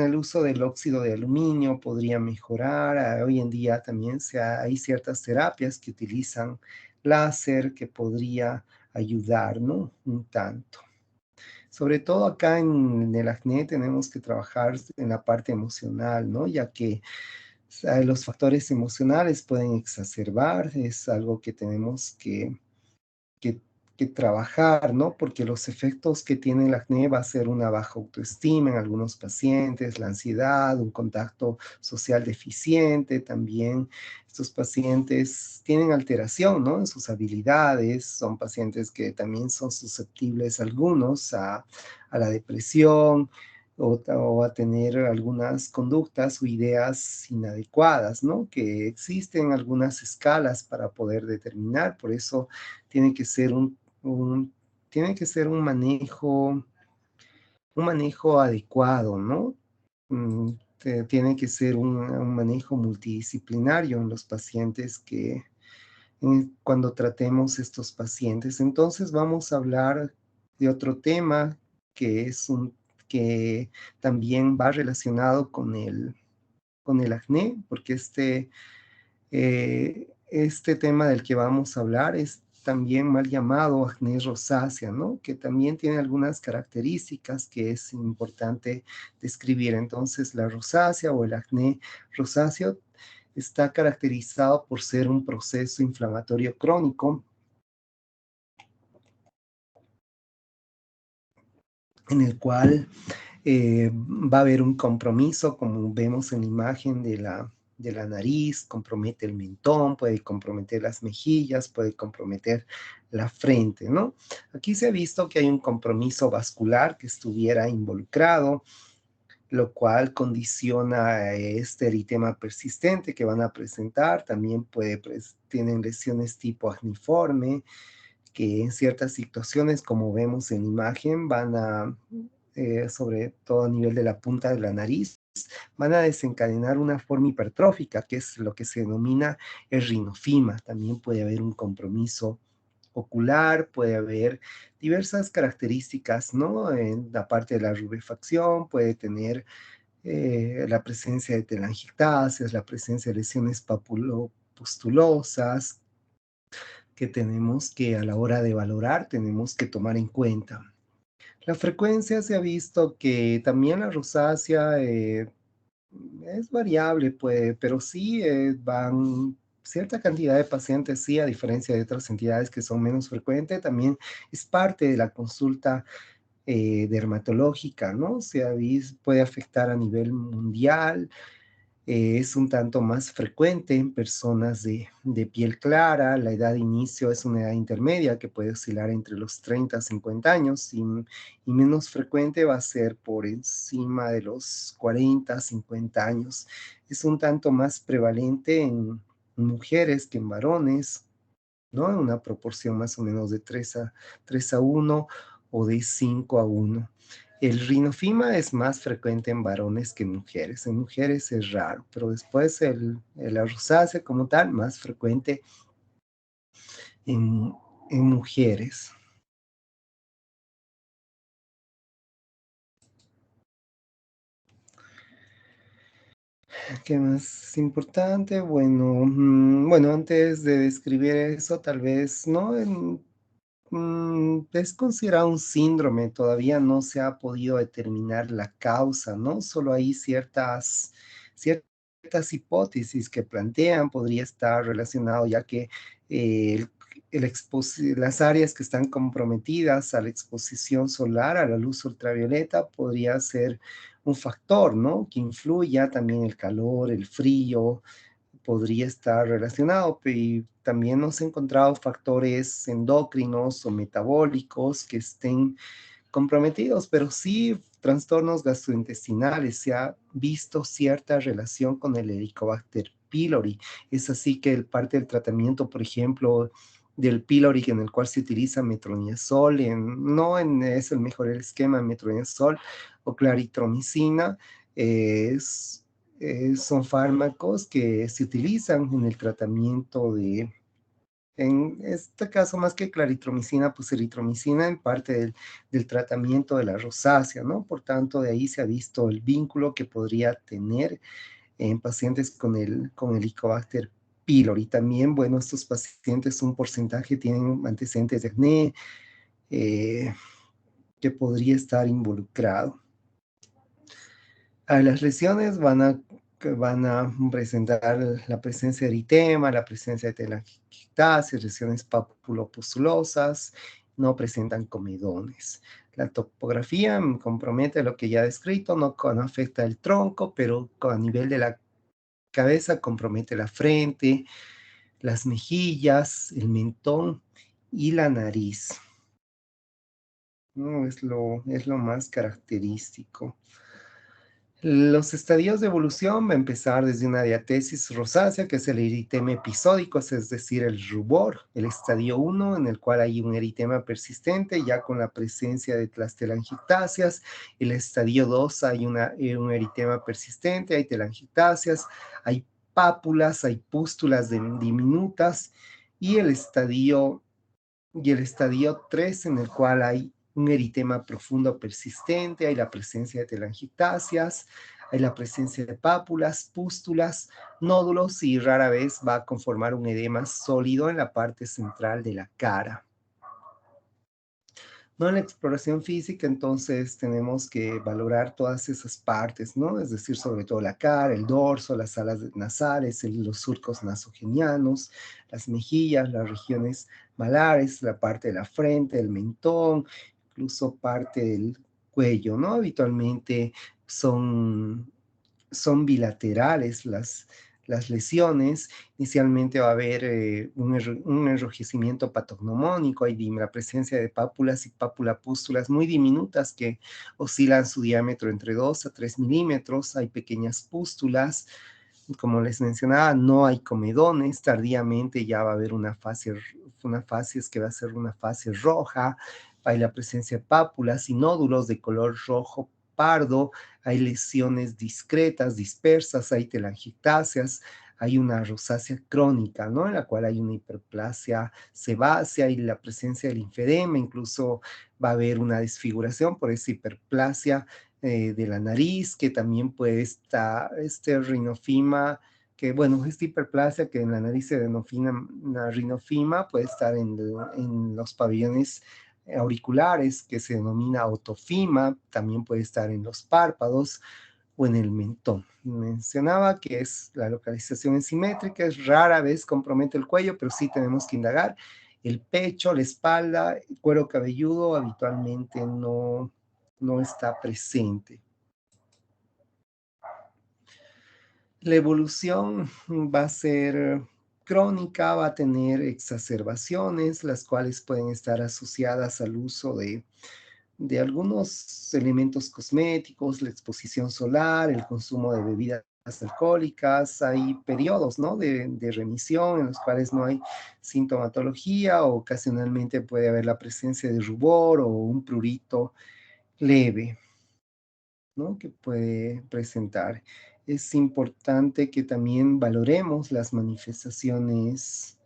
[SPEAKER 1] el uso del óxido de aluminio podría mejorar. Hoy en día también hay ciertas terapias que utilizan láser que podría ayudar, ¿no? Un tanto. Sobre todo acá en el acné tenemos que trabajar en la parte emocional, ¿no? Ya que los factores emocionales pueden exacerbar, es algo que tenemos que que trabajar, ¿no? Porque los efectos que tiene el acné va a ser una baja autoestima en algunos pacientes, la ansiedad, un contacto social deficiente, también estos pacientes tienen alteración, ¿no? En sus habilidades, son pacientes que también son susceptibles algunos a la depresión, o a tener algunas conductas o ideas inadecuadas, ¿no? Que existen algunas escalas para poder determinar, por eso tiene que ser un, tiene que ser un manejo adecuado, ¿no? Tiene que ser un manejo multidisciplinario en los pacientes cuando tratemos estos pacientes. Entonces vamos a hablar de otro tema que es que también va relacionado con el acné, porque este tema del que vamos a hablar es también mal llamado acné rosácea, ¿no? Que también tiene algunas características que es importante describir. Entonces, la rosácea o el acné rosáceo está caracterizado por ser un proceso inflamatorio crónico en el cual va a haber un compromiso, como vemos en la imagen de la nariz, compromete el mentón, puede comprometer las mejillas, puede comprometer la frente, ¿no? Aquí se ha visto que hay un compromiso vascular que estuviera involucrado, lo cual condiciona a este eritema persistente que van a presentar. También tienen lesiones tipo acniforme, que en ciertas situaciones, como vemos en la imagen, sobre todo a nivel de la punta de la nariz, van a desencadenar una forma hipertrófica, que es lo que se denomina el rinofima. También puede haber un compromiso ocular, puede haber diversas características, ¿no? En la parte de la rubefacción, puede tener la presencia de telangiectasias, la presencia de lesiones papulopustulosas, que tenemos que a la hora de valorar tenemos que tomar en cuenta. La frecuencia se ha visto que también la rosácea es variable, pues, pero sí van cierta cantidad de pacientes, sí, a diferencia de otras entidades que son menos frecuentes, también es parte de la consulta dermatológica, ¿no? Puede afectar a nivel mundial. Es un tanto más frecuente en personas de piel clara. La edad de inicio es una edad intermedia que puede oscilar entre los 30 a 50 años y menos frecuente va a ser por encima de los 40 a 50 años. Es un tanto más prevalente en mujeres que en varones, ¿no? En una proporción más o menos de 3 a 1 o de 5 a 1. El rinofima es más frecuente en varones que en mujeres. En mujeres es raro, pero después la rosácea como tal, más frecuente en, en mujeres. ¿Qué más es importante? Bueno, bueno, antes de describir eso, tal vez, ¿no? Es considerado un síndrome, todavía no se ha podido determinar la causa, ¿no? Solo hay ciertas hipótesis que plantean, podría estar relacionado, ya que eh, las áreas que están comprometidas a la exposición solar, a la luz ultravioleta, podría ser un factor, ¿no? Que influya también el calor, el frío, podría estar relacionado, y también nos he encontrado factores endocrinos o metabólicos que estén comprometidos, pero sí trastornos gastrointestinales. Se ha visto cierta relación con el Helicobacter pylori. Es así que parte del tratamiento, por ejemplo, del pylori en el cual se utiliza metronidazol, es el mejor esquema, metronidazol o claritromicina, son fármacos que se utilizan en el tratamiento en este caso más que claritromicina, pues eritromicina en parte del tratamiento de la rosácea, ¿no? Por tanto, de ahí se ha visto el vínculo que podría tener en pacientes con el Helicobacter pylori. También, bueno, estos pacientes un porcentaje tienen antecedentes de acné eh, que podría estar involucrado. Las lesiones que van a presentar la presencia de eritema, la presencia de telangiectasias, lesiones papulopustulosas no presentan comedones. La topografía compromete lo que ya he descrito, no afecta el tronco, pero a nivel de la cabeza compromete la frente, las mejillas, el mentón y la nariz. No es lo más característico. Los estadios de evolución va a empezar desde una diatesis rosácea, que es el eritema episódico, es decir, el rubor. El estadio 1, en el cual hay un eritema persistente, ya con la presencia de las telangiectasias. El estadio 2, hay un eritema persistente, hay telangiectasias, hay pápulas, hay pústulas diminutas. Y el estadio 3, en el cual hay un eritema profundo persistente, hay la presencia de telangiectasias, hay la presencia de pápulas, pústulas, nódulos y rara vez va a conformar un edema sólido en la parte central de la cara. ¿No? En la exploración física, entonces, tenemos que valorar todas esas partes, ¿no? Es decir, sobre todo la cara, el dorso, las alas nasales, los surcos nasogenianos, las mejillas, las regiones malares, la parte de la frente, el mentón, incluso parte del cuello, ¿no? Habitualmente son bilaterales las lesiones. Inicialmente va a haber un enrojecimiento patognomónico, hay la presencia de pápulas y pápula-pústulas muy diminutas que oscilan su diámetro entre 2 a 3 milímetros, hay pequeñas pústulas, como les mencionaba, no hay comedones, tardíamente ya va a haber una fase que va a ser una fase roja, hay la presencia de pápulas y nódulos de color rojo pardo, hay lesiones discretas, dispersas, hay telangiectasias, hay una rosácea crónica, ¿no? En la cual hay una hiperplasia sebácea y la presencia del linfedema, incluso va a haber una desfiguración por esa hiperplasia de la nariz, que también puede estar este rinofima, que bueno, esta hiperplasia que en la nariz se denomina rinofima, puede estar en los pabellones auriculares, que se denomina otofima, también puede estar en los párpados o en el mentón. Mencionaba que es la localización simétrica, es rara vez compromete el cuello, pero sí tenemos que indagar. El pecho, la espalda, el cuero cabelludo habitualmente no está presente. La evolución va a ser crónica, va a tener exacerbaciones, las cuales pueden estar asociadas al uso de algunos elementos cosméticos, la exposición solar, el consumo de bebidas alcohólicas. Hay periodos, ¿no? de remisión en los cuales no hay sintomatología, o ocasionalmente puede haber la presencia de rubor o un prurito leve, ¿no? Que puede presentar. Es importante que también valoremos las manifestaciones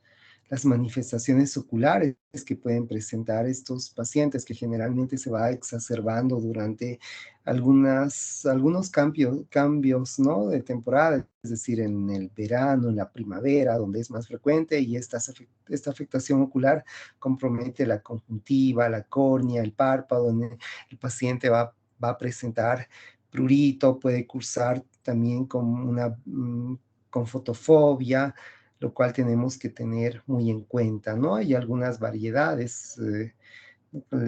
[SPEAKER 1] oculares que pueden presentar estos pacientes, que generalmente se va exacerbando durante algunos cambios, ¿no? de temporada, es decir, en el verano, en la primavera, donde es más frecuente, y esta afectación ocular compromete la conjuntiva, la córnea, el párpado. El paciente va a presentar prurito, puede cursar también con fotofobia, lo cual tenemos que tener muy en cuenta, ¿no? Hay algunas variedades de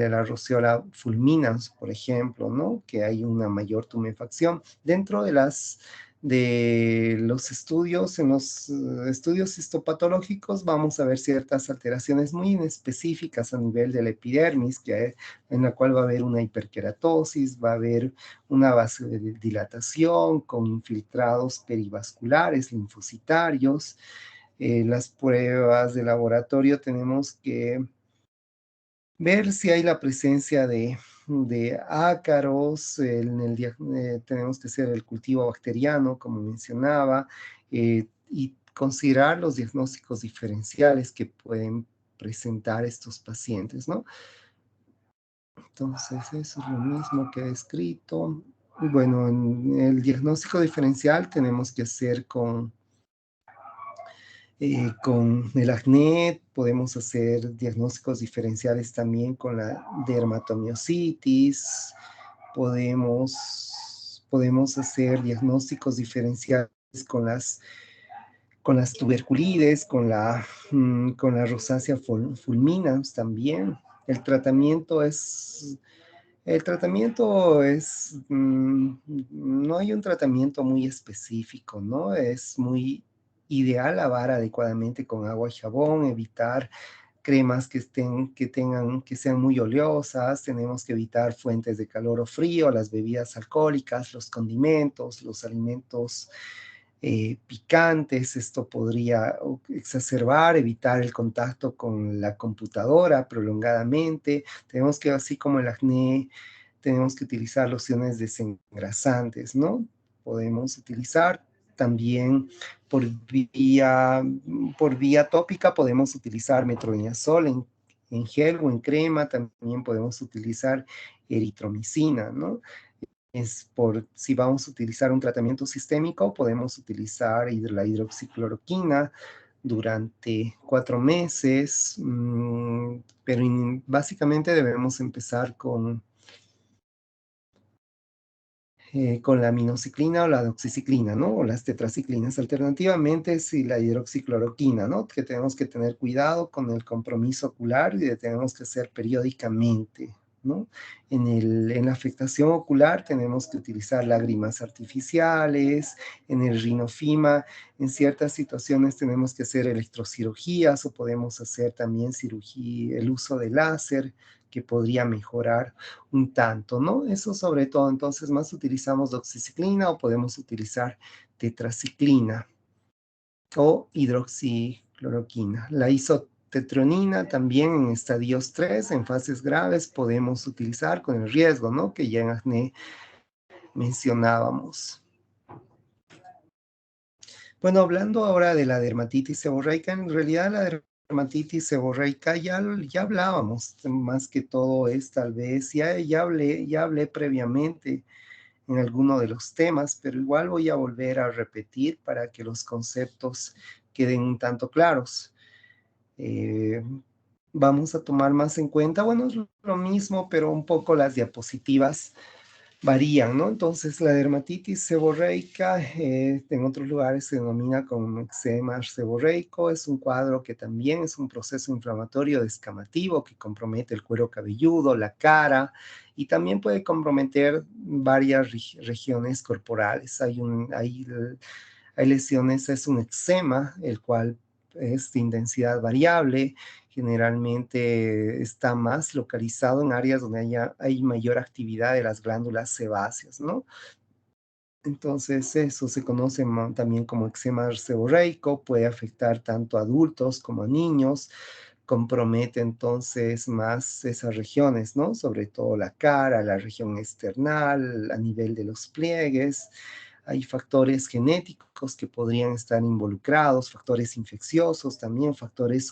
[SPEAKER 1] la Roseola fulminans, por ejemplo, ¿no? Que hay una mayor tumefacción. Dentro de los estudios, en los estudios histopatológicos, vamos a ver ciertas alteraciones muy específicas a nivel de la epidermis, en la cual va a haber una hiperkeratosis, va a haber una vasodilatación con infiltrados perivasculares, linfocitarios. Las pruebas de laboratorio tenemos que ver si hay la presencia de ácaros, tenemos que hacer el cultivo bacteriano, como mencionaba, y considerar los diagnósticos diferenciales que pueden presentar estos pacientes, ¿no? Entonces, eso es lo mismo que he escrito. Bueno, en el diagnóstico diferencial tenemos que hacer con el acné, podemos hacer diagnósticos diferenciales también con la dermatomiositis, podemos hacer diagnósticos diferenciales con las tuberculides, con la rosácea fulminans también. El tratamiento es el tratamiento es, no hay un tratamiento muy específico, ¿no? Es muy ideal lavar adecuadamente con agua y jabón, evitar cremas que sean muy oleosas, tenemos que evitar fuentes de calor o frío, las bebidas alcohólicas, los condimentos, los alimentos picantes. Esto podría exacerbar, evitar el contacto con la computadora prolongadamente. Tenemos que, así como el acné, tenemos que utilizar lociones desengrasantes, ¿no? Podemos utilizar también por vía, por vía tópica, podemos utilizar metronidazol en gel o en crema. También podemos utilizar eritromicina, ¿no? Si vamos a utilizar un tratamiento sistémico, podemos utilizar la hidroxicloroquina durante 4 meses, pero básicamente debemos empezar con la aminociclina o la doxiciclina, ¿no? O las tetraciclinas. Alternativamente, si la hidroxicloroquina, ¿no? Que tenemos que tener cuidado con el compromiso ocular y tenemos que hacer periódicamente, ¿no? En la afectación ocular tenemos que utilizar lágrimas artificiales. En el rinofima, en ciertas situaciones tenemos que hacer electrocirugías o podemos hacer también cirugía, el uso de láser, que podría mejorar un tanto, ¿no? Eso sobre todo. Entonces más utilizamos doxiciclina o podemos utilizar tetraciclina o hidroxicloroquina. La isotetronina también en estadios 3, en fases graves, podemos utilizar con el riesgo, ¿no? Que ya en acné mencionábamos. Bueno, hablando ahora de la dermatitis seborreica, en realidad la dermatitis seborreica ya hablábamos, más que todo es tal vez, ya hablé previamente en alguno de los temas, pero igual voy a volver a repetir para que los conceptos queden un tanto claros. Eh, Vamos a tomar más en cuenta, bueno, es lo mismo, pero un poco las diapositivas varían, ¿no? Entonces, la dermatitis seborreica, en otros lugares se denomina como eczema seborreico. Es un cuadro que también es un proceso inflamatorio descamativo que compromete el cuero cabelludo, la cara, y también puede comprometer varias regiones corporales. Hay lesiones, es un eczema, el cual es de intensidad variable. Generalmente está más localizado en áreas donde hay mayor actividad de las glándulas sebáceas, ¿no? Entonces, eso se conoce también como eczema seborreico. Puede afectar tanto a adultos como a niños. Compromete entonces más esas regiones, ¿no? Sobre todo la cara, la región external, a nivel de los pliegues. Hay factores genéticos que podrían estar involucrados, factores infecciosos también, factores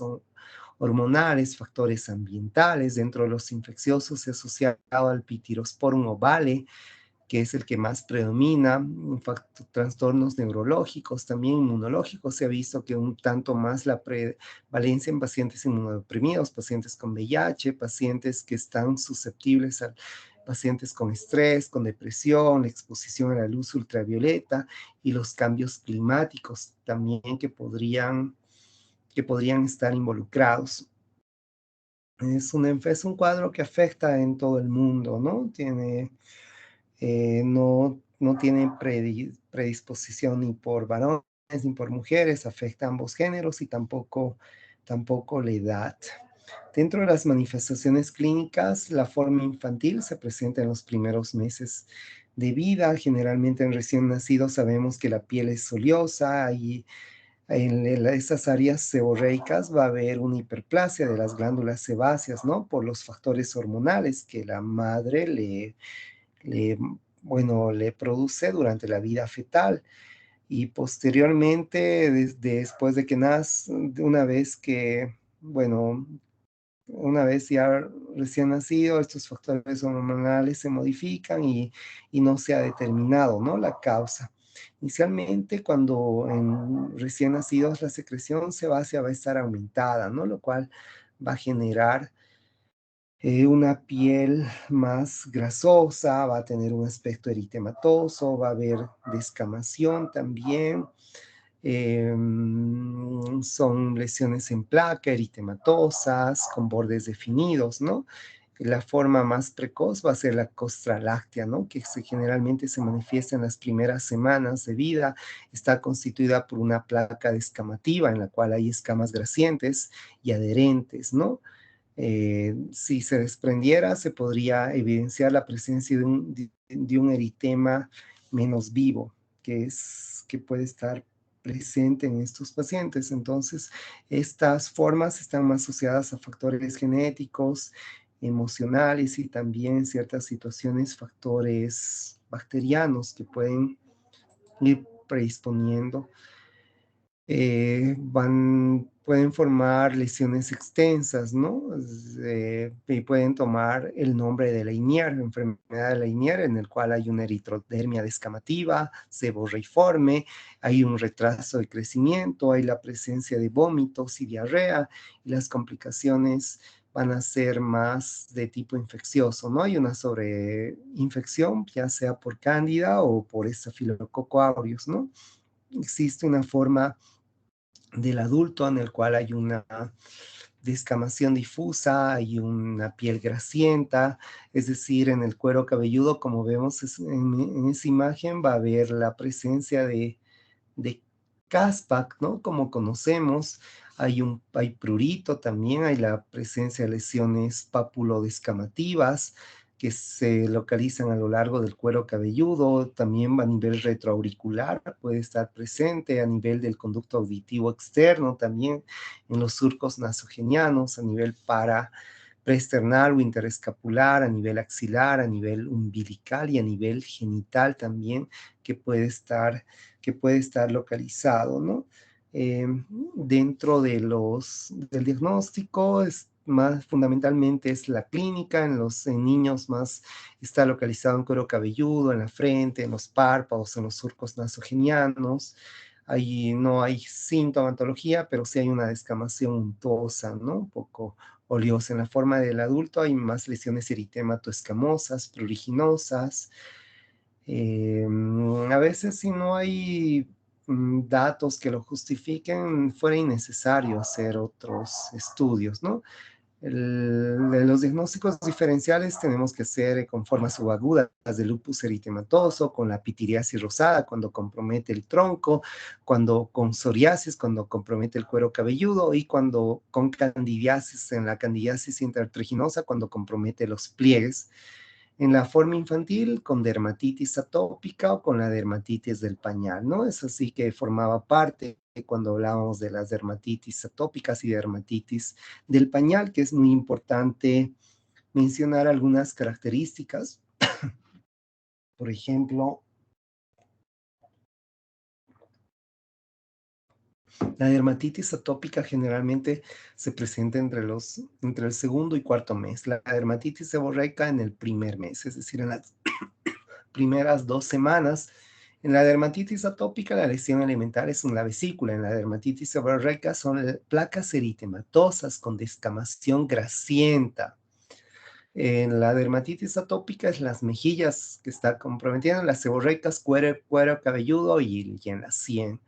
[SPEAKER 1] hormonales, factores ambientales. Dentro de los infecciosos se ha asociado al Pityrosporum ovale, que es el que más predomina. Trastornos neurológicos, también inmunológicos. Se ha visto que un tanto más la prevalencia en pacientes inmunodeprimidos, pacientes con VIH, pacientes que están susceptibles a pacientes con estrés, con depresión, la exposición a la luz ultravioleta y los cambios climáticos también que podrían estar involucrados. Es un cuadro que afecta en todo el mundo, ¿no? No tiene predisposición ni por varones ni por mujeres, afecta a ambos géneros y tampoco la edad. Dentro de las manifestaciones clínicas, la forma infantil se presenta en los primeros meses de vida. Generalmente en recién nacidos sabemos que la piel es oleosa y en esas áreas seborreicas va a haber una hiperplasia de las glándulas sebáceas, ¿no? Por los factores hormonales que la madre le, le produce durante la vida fetal. Y posteriormente, después de que nace, una vez ya recién nacido, estos factores hormonales se modifican y no se ha determinado, ¿no? La causa. Inicialmente, cuando en recién nacidos la secreción sebácea va a estar aumentada, ¿no? Lo cual va a generar una piel más grasosa, va a tener un aspecto eritematoso, va a haber descamación también. son lesiones en placa, eritematosas, con bordes definidos, ¿no? La forma más precoz va a ser la costra láctea, ¿no? Que generalmente se manifiesta en las primeras semanas de vida. Está constituida por una placa descamativa en la cual hay escamas grasientes y adherentes, ¿no? Si se desprendiera, se podría evidenciar la presencia de un eritema menos vivo, que puede estar presente en estos pacientes. Entonces, estas formas están más asociadas a factores genéticos, emocionales y también ciertas situaciones, factores bacterianos que pueden ir predisponiendo. Pueden formar lesiones extensas, ¿no? Y pueden tomar el nombre de Leinier, enfermedad de Leinier, en el cual hay una eritrodermia descamativa, seborreiforme, hay un retraso de crecimiento, hay la presencia de vómitos y diarrea, y las complicaciones van a ser más de tipo infeccioso, ¿no? Hay una sobreinfección, ya sea por cándida o por estafilococo aureus, ¿no? Existe una forma del adulto en el cual hay una descamación difusa, hay una piel grasienta, es decir, en el cuero cabelludo, como vemos en esa imagen, va a haber la presencia de caspa, ¿no? Como conocemos, hay prurito también, hay la presencia de lesiones papulodescamativas que se localizan a lo largo del cuero cabelludo, también a nivel retroauricular puede estar presente, a nivel del conducto auditivo externo, también en los surcos nasogenianos, a nivel preesternal o interescapular, a nivel axilar, a nivel umbilical y a nivel genital también, que puede estar, que puede estar localizado, ¿no? Dentro del diagnóstico, más fundamentalmente es la clínica, en niños más está localizado en cuero cabelludo, en la frente, en los párpados, en los surcos nasogenianos. Ahí no hay sintomatología, pero sí hay una descamación untuosa, ¿no? Un poco oleosa. En la forma del adulto hay más lesiones eritematoescamosas, pruriginosas. A veces si no hay datos que lo justifiquen, fuera innecesario hacer otros estudios, ¿no? De los diagnósticos diferenciales tenemos que hacer con formas subagudas de lupus eritematoso, con la pitiriasis rosada cuando compromete el tronco, cuando con psoriasis cuando compromete el cuero cabelludo y cuando con candidiasis, en la candidiasis intertriginosa cuando compromete los pliegues. En la forma infantil, con dermatitis atópica o con la dermatitis del pañal, ¿no? Es así que formaba parte cuando hablábamos de las dermatitis atópicas y dermatitis del pañal, que es muy importante mencionar algunas características. Por ejemplo, la dermatitis atópica generalmente se presenta entre el segundo y cuarto mes. La dermatitis seborreica en el primer mes, es decir, en las primeras 2 semanas. En la dermatitis atópica, la lesión elemental es en la vesícula. En la dermatitis seborreica son placas eritematosas con descamación grasienta. En la dermatitis atópica es las mejillas que está comprometiendo, en las seborreicas cuero cabelludo y en la sien.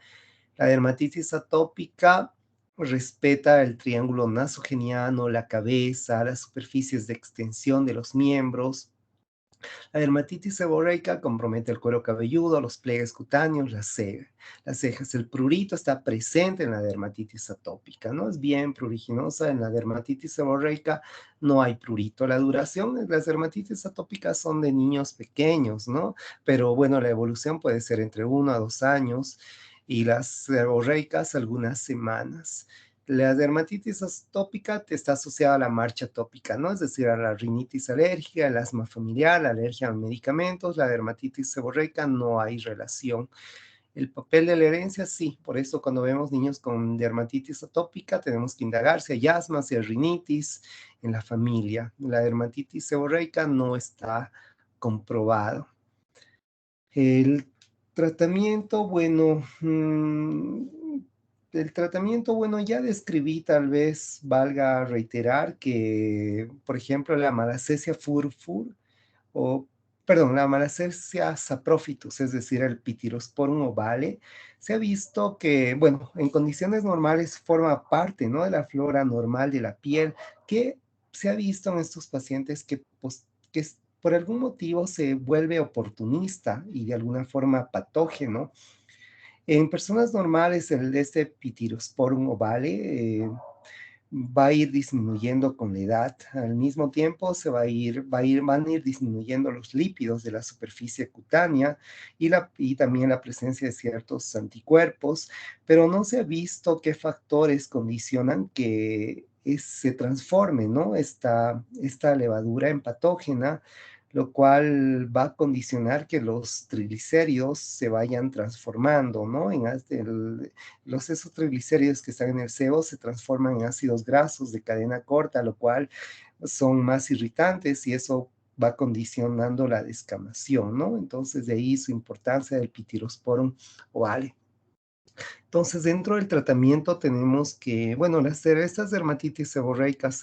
[SPEAKER 1] La dermatitis atópica respeta el triángulo nasogeniano, la cabeza, las superficies de extensión de los miembros. La dermatitis seborreica compromete el cuero cabelludo, los pliegues cutáneos, las cejas. El prurito está presente en la dermatitis atópica, ¿no? Es bien pruriginosa. En la dermatitis seborreica no hay prurito. La duración de las dermatitis atópicas son de niños pequeños, ¿no? Pero bueno, la evolución puede ser entre 1 a 2 años y las seborreicas algunas semanas. La dermatitis atópica está asociada a la marcha atópica, ¿no? Es decir, a la rinitis alérgica, el asma familiar, la alergia a medicamentos, la dermatitis seborreica, no hay relación. El papel de la herencia, sí, por eso cuando vemos niños con dermatitis atópica tenemos que indagar si hay asma, si hay rinitis en la familia. La dermatitis seborreica no está comprobado. El tratamiento, bueno, el tratamiento, bueno, ya describí, tal vez valga reiterar que, por ejemplo, la malacesia furfur o perdón, la Malassezia saprophytus, es decir, el Pityrosporum ovale, se ha visto que, bueno, en condiciones normales forma parte, ¿no?, de la flora normal de la piel, que se ha visto en estos pacientes que, pues, por algún motivo se vuelve oportunista y de alguna forma patógeno. En personas normales, este Pityrosporum ovale va a ir disminuyendo con la edad. Al mismo tiempo van a ir disminuyendo los lípidos de la superficie cutánea y también la presencia de ciertos anticuerpos, pero no se ha visto qué factores condicionan que se transforme, ¿no?, esta levadura en patógena, lo cual va a condicionar que los triglicéridos se vayan transformando, ¿no? Esos triglicéridos que están en el sebo se transforman en ácidos grasos de cadena corta, lo cual son más irritantes y eso va condicionando la descamación, ¿no? Entonces, de ahí su importancia del Pityrosporum ovale. Entonces, dentro del tratamiento tenemos que, bueno, estas dermatitis seborreicas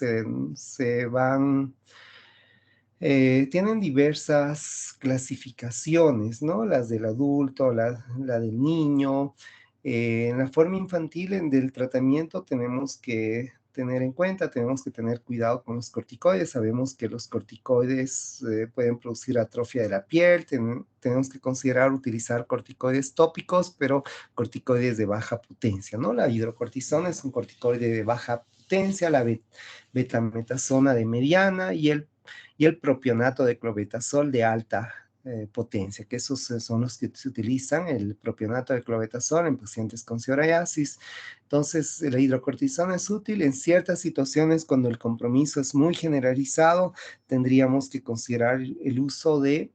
[SPEAKER 1] tienen diversas clasificaciones, ¿no? Las del adulto, la del niño. En la forma infantil del tratamiento tenemos que tener en cuenta, tenemos que tener cuidado con los corticoides. Sabemos que los corticoides pueden producir atrofia de la piel. Tenemos que considerar utilizar corticoides tópicos, pero corticoides de baja potencia, ¿no? La hidrocortisona es un corticoide de baja potencia, la betametasona de mediana y el propionato de clobetasol de alta potencia, que esos son los que se utilizan, el propionato de clobetasol en pacientes con psoriasis. Entonces, la hidrocortisona es útil en ciertas situaciones cuando el compromiso es muy generalizado, tendríamos que considerar el uso de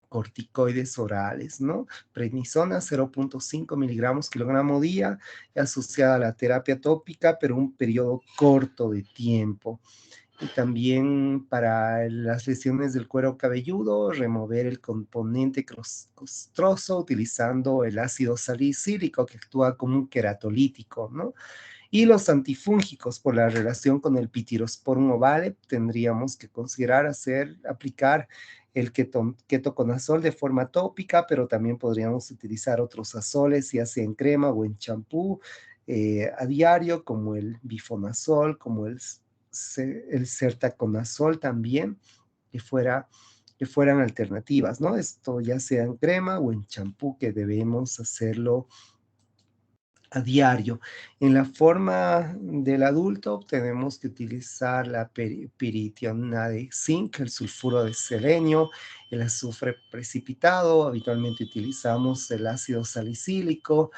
[SPEAKER 1] corticoides orales, ¿no? Prednisona 0.5 miligramos kilogramo día, asociada a la terapia tópica, pero un periodo corto de tiempo. Y también para las lesiones del cuero cabelludo, remover el componente costroso utilizando el ácido salicílico que actúa como un queratolítico, ¿no? Y los antifúngicos, por la relación con el Pityrosporum ovale, tendríamos que considerar aplicar el ketoconazol de forma tópica, pero también podríamos utilizar otros azoles, ya sea en crema o en champú, a diario, como el bifonazol, como el sertaconazol también, que, que fueran alternativas, ¿no? Esto ya sea en crema o en champú, que debemos hacerlo a diario. En la forma del adulto tenemos que utilizar la piritonada de zinc, el sulfuro de selenio, el azufre precipitado. Habitualmente utilizamos el ácido salicílico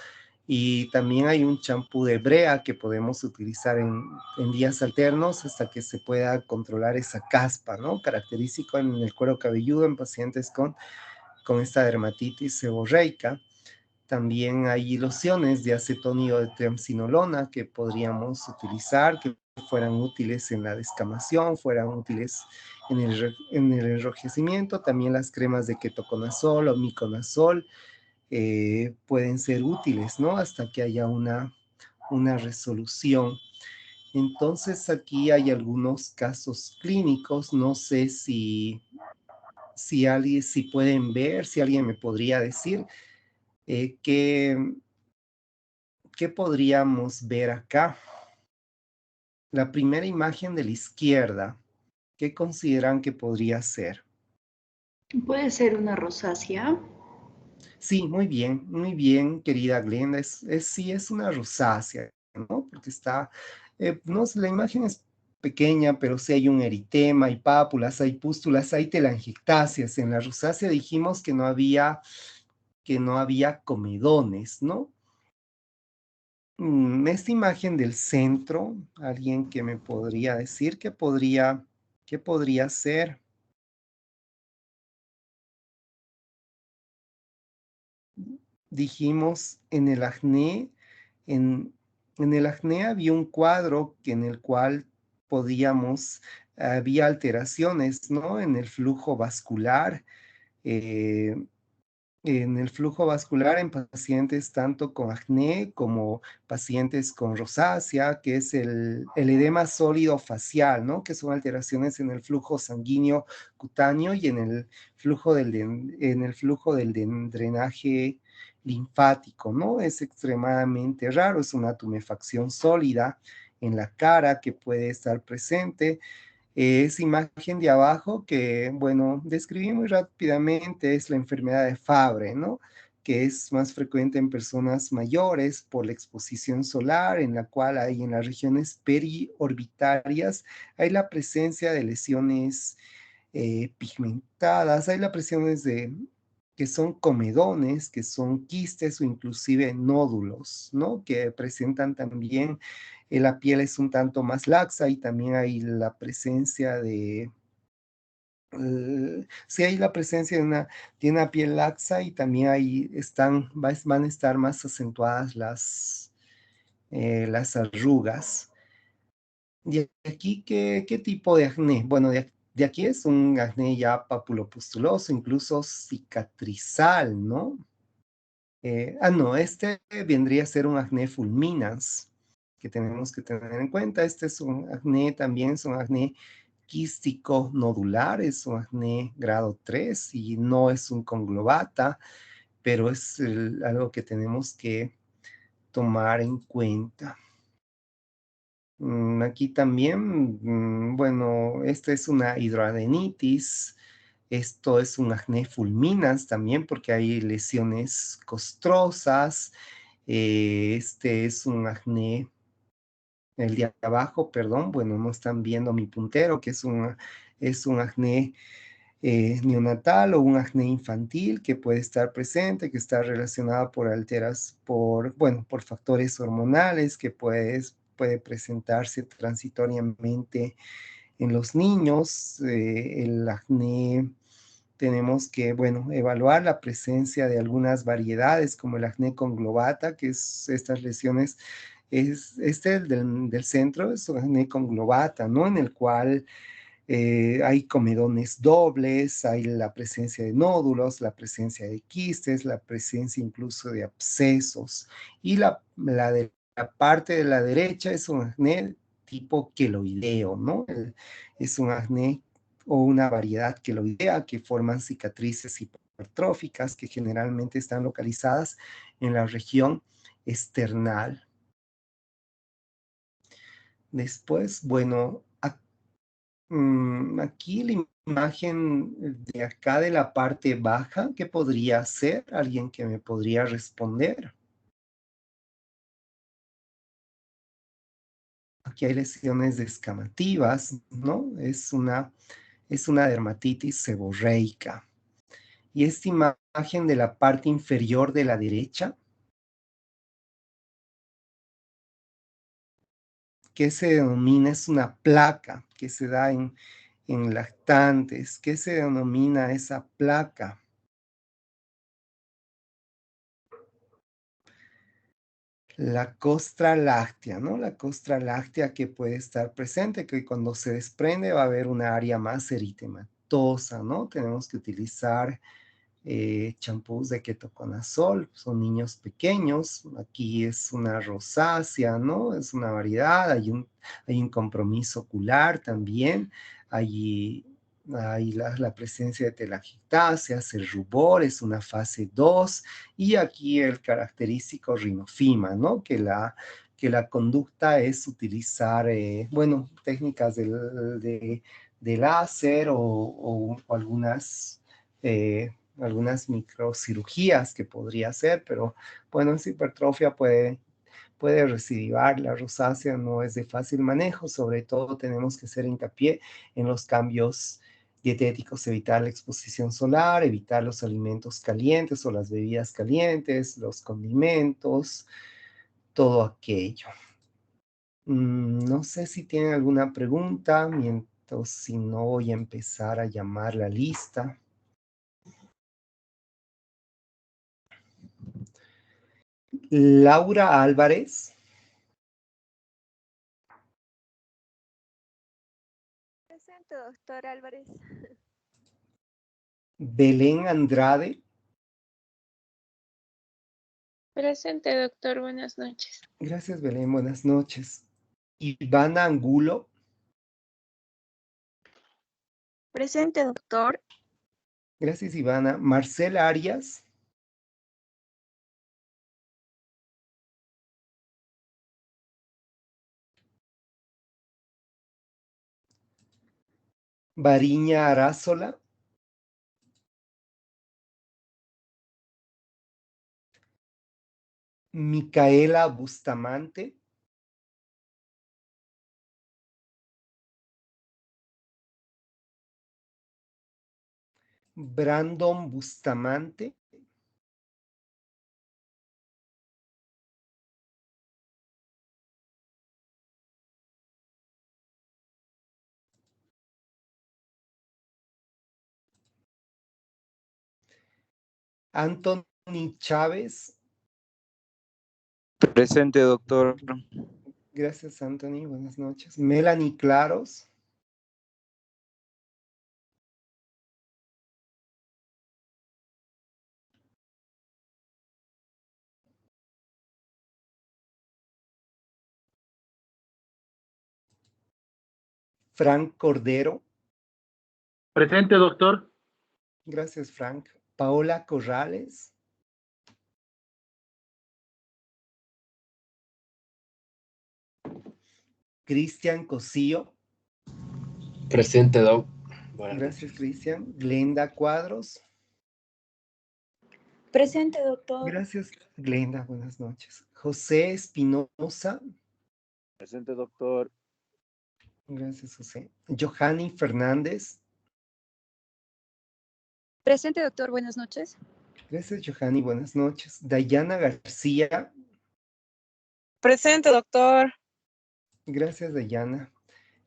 [SPEAKER 1] y también hay un champú de brea que podemos utilizar en días alternos hasta que se pueda controlar esa caspa, ¿no? Característico en el cuero cabelludo en pacientes con esta dermatitis seborreica. También hay lociones de acetonio de triamcinolona que podríamos utilizar, que fueran útiles en la descamación, fueran útiles en el enrojecimiento. También las cremas de ketoconazol o miconazol pueden ser útiles, ¿no? Hasta que haya una resolución. Entonces, aquí hay algunos casos clínicos. No sé si pueden ver, si alguien me podría decir eh, qué, qué podríamos ver acá. La primera imagen de la izquierda, ¿qué consideran que podría ser?
[SPEAKER 2] Puede ser una rosácea.
[SPEAKER 1] Sí, muy bien, querida Glenda. Sí, es una rosácea, ¿no? Porque no sé, la imagen es pequeña, pero sí hay un eritema, hay pápulas, hay pústulas, hay telangiectasias. En la rosácea dijimos que no había comedones, ¿no? Esta imagen del centro, alguien que me podría decir qué podría ser. Dijimos en, en el acné había un cuadro en el cual había alteraciones, ¿no? En el flujo vascular, eh, en el flujo vascular en pacientes tanto con acné como pacientes con rosácea, que es el edema sólido facial, ¿no? Que son alteraciones en el flujo sanguíneo cutáneo y en el flujo del drenaje linfático, ¿no? Es extremadamente raro, es una tumefacción sólida en la cara que puede estar presente. Esa imagen de abajo que, bueno, describí muy rápidamente es la enfermedad de Fabry, ¿no? Que es más frecuente en personas mayores por la exposición solar, en la cual hay en las regiones periorbitarias, hay la presencia de lesiones pigmentadas, hay la presiones de que son comedones, que son quistes o inclusive nódulos, ¿no? Que presentan también, la piel es un tanto más laxa y también hay la presencia de, sí hay la presencia de una piel laxa y también ahí van a estar más acentuadas las arrugas. ¿De aquí qué tipo de acné? Bueno, de aquí es un acné ya papulopustuloso, incluso cicatrizal, ¿no? No, este vendría a ser un acné fulminans que tenemos que tener en cuenta. Este es un acné, también es un acné quístico nodular, es un acné grado 3 y no es un conglobata, pero es algo que tenemos que tomar en cuenta. Aquí también, bueno, esta es una hidroadenitis. Esto es un acné fulminans también porque hay lesiones costrosas. Este es un acné, el de abajo, perdón, bueno, no están viendo mi puntero, que es un acné neonatal o un acné infantil que puede estar presente, que está relacionado por factores hormonales, que puede presentarse transitoriamente en los niños. El acné tenemos que, bueno, evaluar la presencia de algunas variedades como el acné conglobata, que es estas lesiones, del centro, es un acné conglobata, ¿no? En el cual hay comedones dobles, hay la presencia de nódulos, la presencia de quistes, la presencia incluso de abscesos. Y de la parte de la derecha es un acné tipo queloideo, ¿no? Es un acné o una variedad queloidea que forman cicatrices hipertróficas que generalmente están localizadas en la región external. Después, bueno, aquí la imagen de acá de la parte baja, ¿qué podría ser? ¿Alguien que me podría responder? Aquí hay lesiones descamativas, ¿no? Es una dermatitis seborreica. Y esta imagen de la parte inferior de la derecha, ¿qué se denomina? Es una placa que se da en lactantes. ¿Qué se denomina esa placa? La costra láctea, ¿no? La costra láctea que puede estar presente, que cuando se desprende va a haber una área más eritematosa, ¿no? Tenemos que utilizar champús de ketoconazol, son niños pequeños, aquí es una rosácea, ¿no? Es una variedad, hay un compromiso ocular también, hay la presencia de telangiectasias, el rubor es una fase 2 y aquí el característico rinofima, ¿no? Que la conducta es utilizar, bueno, técnicas de láser o algunas microcirugías que podría hacer, pero bueno, esa hipertrofia puede recidivar. La rosácea no es de fácil manejo, sobre todo tenemos que hacer hincapié en los cambios dietéticos, evitar la exposición solar, evitar los alimentos calientes o las bebidas calientes, los condimentos, todo aquello. No sé si tienen alguna pregunta, mientras si no voy a empezar a llamar la lista. Laura Álvarez,
[SPEAKER 3] Presente, doctor Álvarez.
[SPEAKER 1] Belén Andrade,
[SPEAKER 3] Presente, doctor. Buenas noches.
[SPEAKER 1] Gracias, Belén. Buenas noches. Ivana Angulo.
[SPEAKER 4] Presente, doctor.
[SPEAKER 1] Gracias, Ivana. Marcela Arias. Variña Arázola. Micaela Bustamante. Brandon Bustamante. Anthony Chávez.
[SPEAKER 5] Presente, doctor.
[SPEAKER 1] Gracias, Anthony. Buenas noches. Melanie Claros. Frank Cordero.
[SPEAKER 6] Presente, doctor.
[SPEAKER 1] Gracias, Frank. Paola Corrales. Cristian Cosío.
[SPEAKER 7] Presente, doc. Buenas
[SPEAKER 1] Gracias,
[SPEAKER 7] noches.
[SPEAKER 1] Cristian. Glenda Cuadros.
[SPEAKER 4] Presente, doctor.
[SPEAKER 1] Gracias, Glenda. Buenas noches. José Espinosa.
[SPEAKER 5] Presente, doctor.
[SPEAKER 1] Gracias, José. Johanny Fernández.
[SPEAKER 8] Presente, doctor. Buenas noches.
[SPEAKER 1] Gracias, Johanny. Buenas noches. Dayana García.
[SPEAKER 3] Presente, doctor.
[SPEAKER 1] Gracias, Dayana.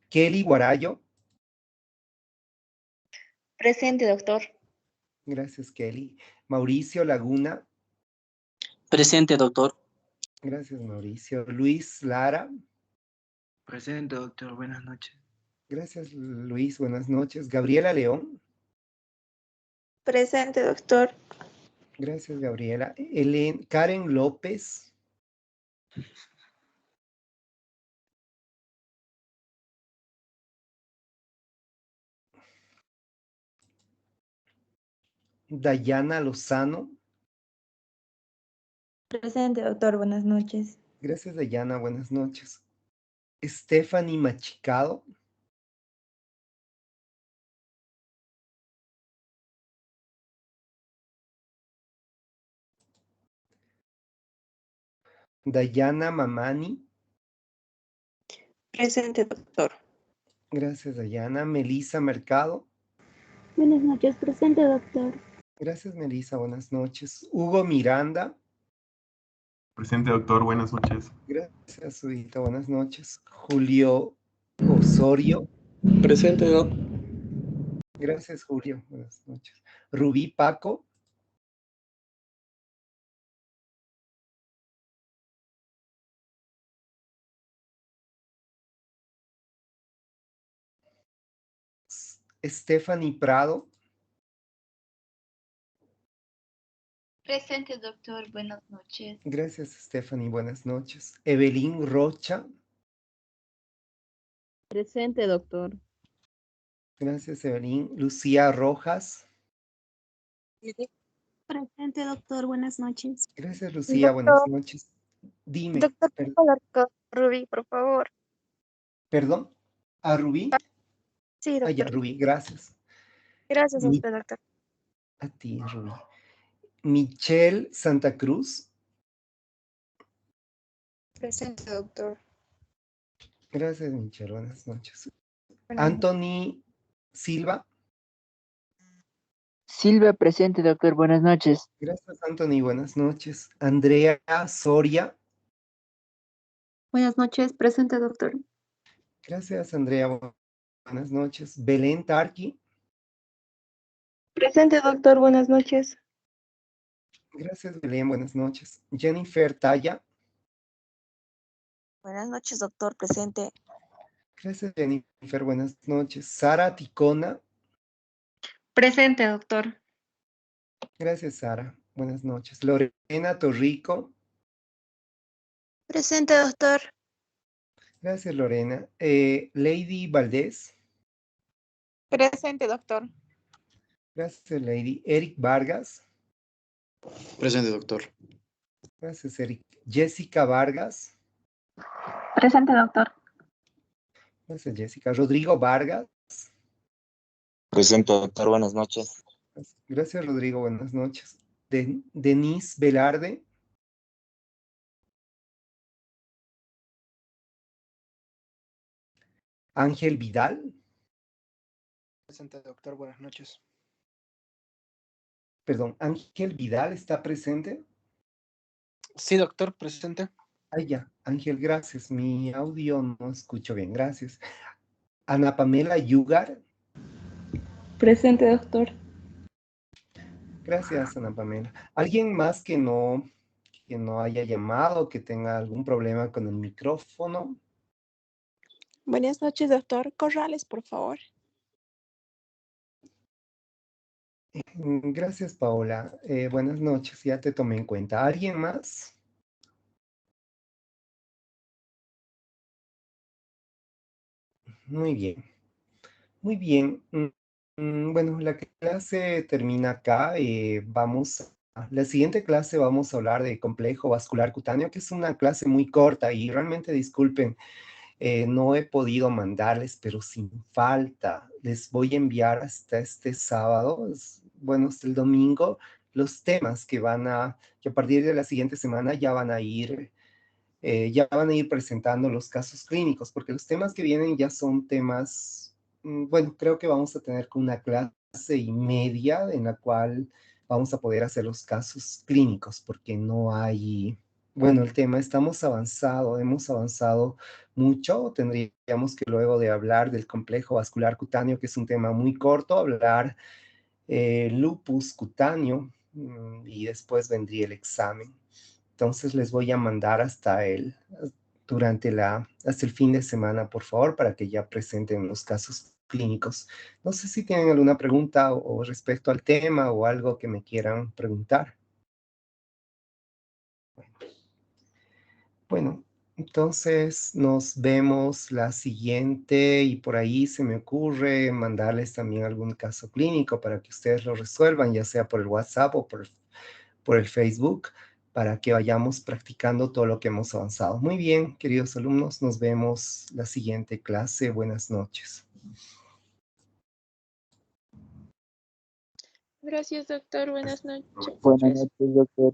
[SPEAKER 1] Kelly Guarayo.
[SPEAKER 4] Presente, doctor.
[SPEAKER 1] Gracias, Kelly. Mauricio Laguna.
[SPEAKER 9] Presente, doctor.
[SPEAKER 1] Gracias, Mauricio. Luis Lara.
[SPEAKER 10] Presente, doctor. Buenas noches.
[SPEAKER 1] Gracias, Luis. Buenas noches. Gabriela León.
[SPEAKER 4] Presente, doctor.
[SPEAKER 1] Gracias, Gabriela. Karen López. Dayana Lozano.
[SPEAKER 4] Presente, doctor. Buenas noches.
[SPEAKER 1] Gracias, Dayana. Buenas noches. Stephanie Machicado. Dayana Mamani.
[SPEAKER 4] Presente, doctor.
[SPEAKER 1] Gracias, Dayana. Melissa Mercado.
[SPEAKER 11] Buenas noches, presente, doctor.
[SPEAKER 1] Gracias, Melissa. Buenas noches. Hugo Miranda.
[SPEAKER 12] Presente, doctor. Buenas noches.
[SPEAKER 1] Gracias, Huguito. Buenas noches. Julio Osorio.
[SPEAKER 7] Presente, doc.
[SPEAKER 1] Gracias, Julio. Buenas noches. Rubí Paco. Stephanie Prado.
[SPEAKER 2] Presente, doctor. Buenas noches.
[SPEAKER 1] Gracias, Stephanie. Buenas noches. Evelyn Rocha.
[SPEAKER 13] Presente, doctor.
[SPEAKER 1] Gracias, Evelyn. Lucía Rojas.
[SPEAKER 11] Presente, doctor. Buenas noches.
[SPEAKER 1] Gracias, Lucía. Buenas noches. Dime.
[SPEAKER 4] Doctor, hablar con Rubí, por favor.
[SPEAKER 1] ¿Perdón? ¿A Rubí?
[SPEAKER 4] Sí,
[SPEAKER 1] Ah, ya,
[SPEAKER 4] doctor.
[SPEAKER 1] Rubí. Gracias.
[SPEAKER 4] Gracias a usted, doctor.
[SPEAKER 1] A ti, Rubí. Michelle Santa Cruz.
[SPEAKER 4] Presente, doctor.
[SPEAKER 1] Gracias, Michelle. Buenas noches.
[SPEAKER 4] Buenas
[SPEAKER 1] Anthony Silva.
[SPEAKER 9] Silva, presente, doctor. Buenas noches.
[SPEAKER 1] Gracias, Anthony. Buenas noches. Andrea Soria.
[SPEAKER 11] Buenas noches, presente, doctor.
[SPEAKER 1] Gracias, Andrea. Buenas noches. Belén Tarqui.
[SPEAKER 4] Presente, doctor. Buenas noches.
[SPEAKER 1] Gracias, Belén. Buenas noches. Jennifer Talla.
[SPEAKER 4] Buenas noches, doctor. Presente.
[SPEAKER 1] Gracias, Jennifer. Buenas noches. Sara Ticona.
[SPEAKER 2] Presente, doctor.
[SPEAKER 1] Gracias, Sara. Buenas noches. Lorena Torrico.
[SPEAKER 4] Presente, doctor.
[SPEAKER 1] Gracias, Lorena. Lady Valdés.
[SPEAKER 3] Presente, doctor.
[SPEAKER 1] Gracias, Lady. Eric Vargas.
[SPEAKER 7] Presente, doctor.
[SPEAKER 1] Gracias, Eric. Jessica Vargas.
[SPEAKER 11] Presente, doctor.
[SPEAKER 1] Gracias, Jessica. Rodrigo Vargas.
[SPEAKER 13] Presente, doctor. Buenas noches.
[SPEAKER 1] Gracias, Rodrigo. Buenas noches. Denise Velarde. Ángel Vidal.
[SPEAKER 10] Presente, doctor. Buenas noches.
[SPEAKER 1] Perdón, Ángel Vidal está presente.
[SPEAKER 10] Sí, doctor, presente.
[SPEAKER 1] Ah, ya. Ángel, gracias. Mi audio no escucho bien. Gracias. Ana Pamela Yugar.
[SPEAKER 11] Presente, doctor.
[SPEAKER 1] Gracias, Ana Pamela. ¿Alguien más que no haya llamado, que tenga algún problema con el micrófono?
[SPEAKER 3] Buenas noches, doctor. Corrales, por favor.
[SPEAKER 1] Gracias, Paola. Buenas noches, ya te tomé en cuenta. ¿Alguien más? Muy bien. Muy bien. Bueno, la clase termina acá. La siguiente clase vamos a hablar de complejo vascular cutáneo, que es una clase muy corta y realmente disculpen, no he podido mandarles, pero sin falta. Les voy a enviar hasta este sábado, bueno, hasta el domingo, los temas que a partir de la siguiente semana ya van a ir presentando los casos clínicos, porque los temas que vienen ya son temas, bueno, creo que vamos a tener una clase y media en la cual vamos a poder hacer los casos clínicos, porque no hay, bueno, el tema, hemos avanzado mucho, tendríamos que luego de hablar del complejo vascular cutáneo, que es un tema muy corto, hablar lupus cutáneo, y después vendría el examen. Entonces les voy a mandar hasta el fin de semana, por favor, para que ya presenten los casos clínicos. No sé si tienen alguna pregunta o respecto al tema o algo que me quieran preguntar. Bueno, entonces nos vemos la siguiente y por ahí se me ocurre mandarles también algún caso clínico para que ustedes lo resuelvan, ya sea por el WhatsApp o por el Facebook, para que vayamos practicando todo lo que hemos avanzado. Muy bien, queridos alumnos, nos vemos la siguiente clase. Buenas noches.
[SPEAKER 3] Gracias, doctor. Buenas noches.
[SPEAKER 9] Buenas noches, doctor.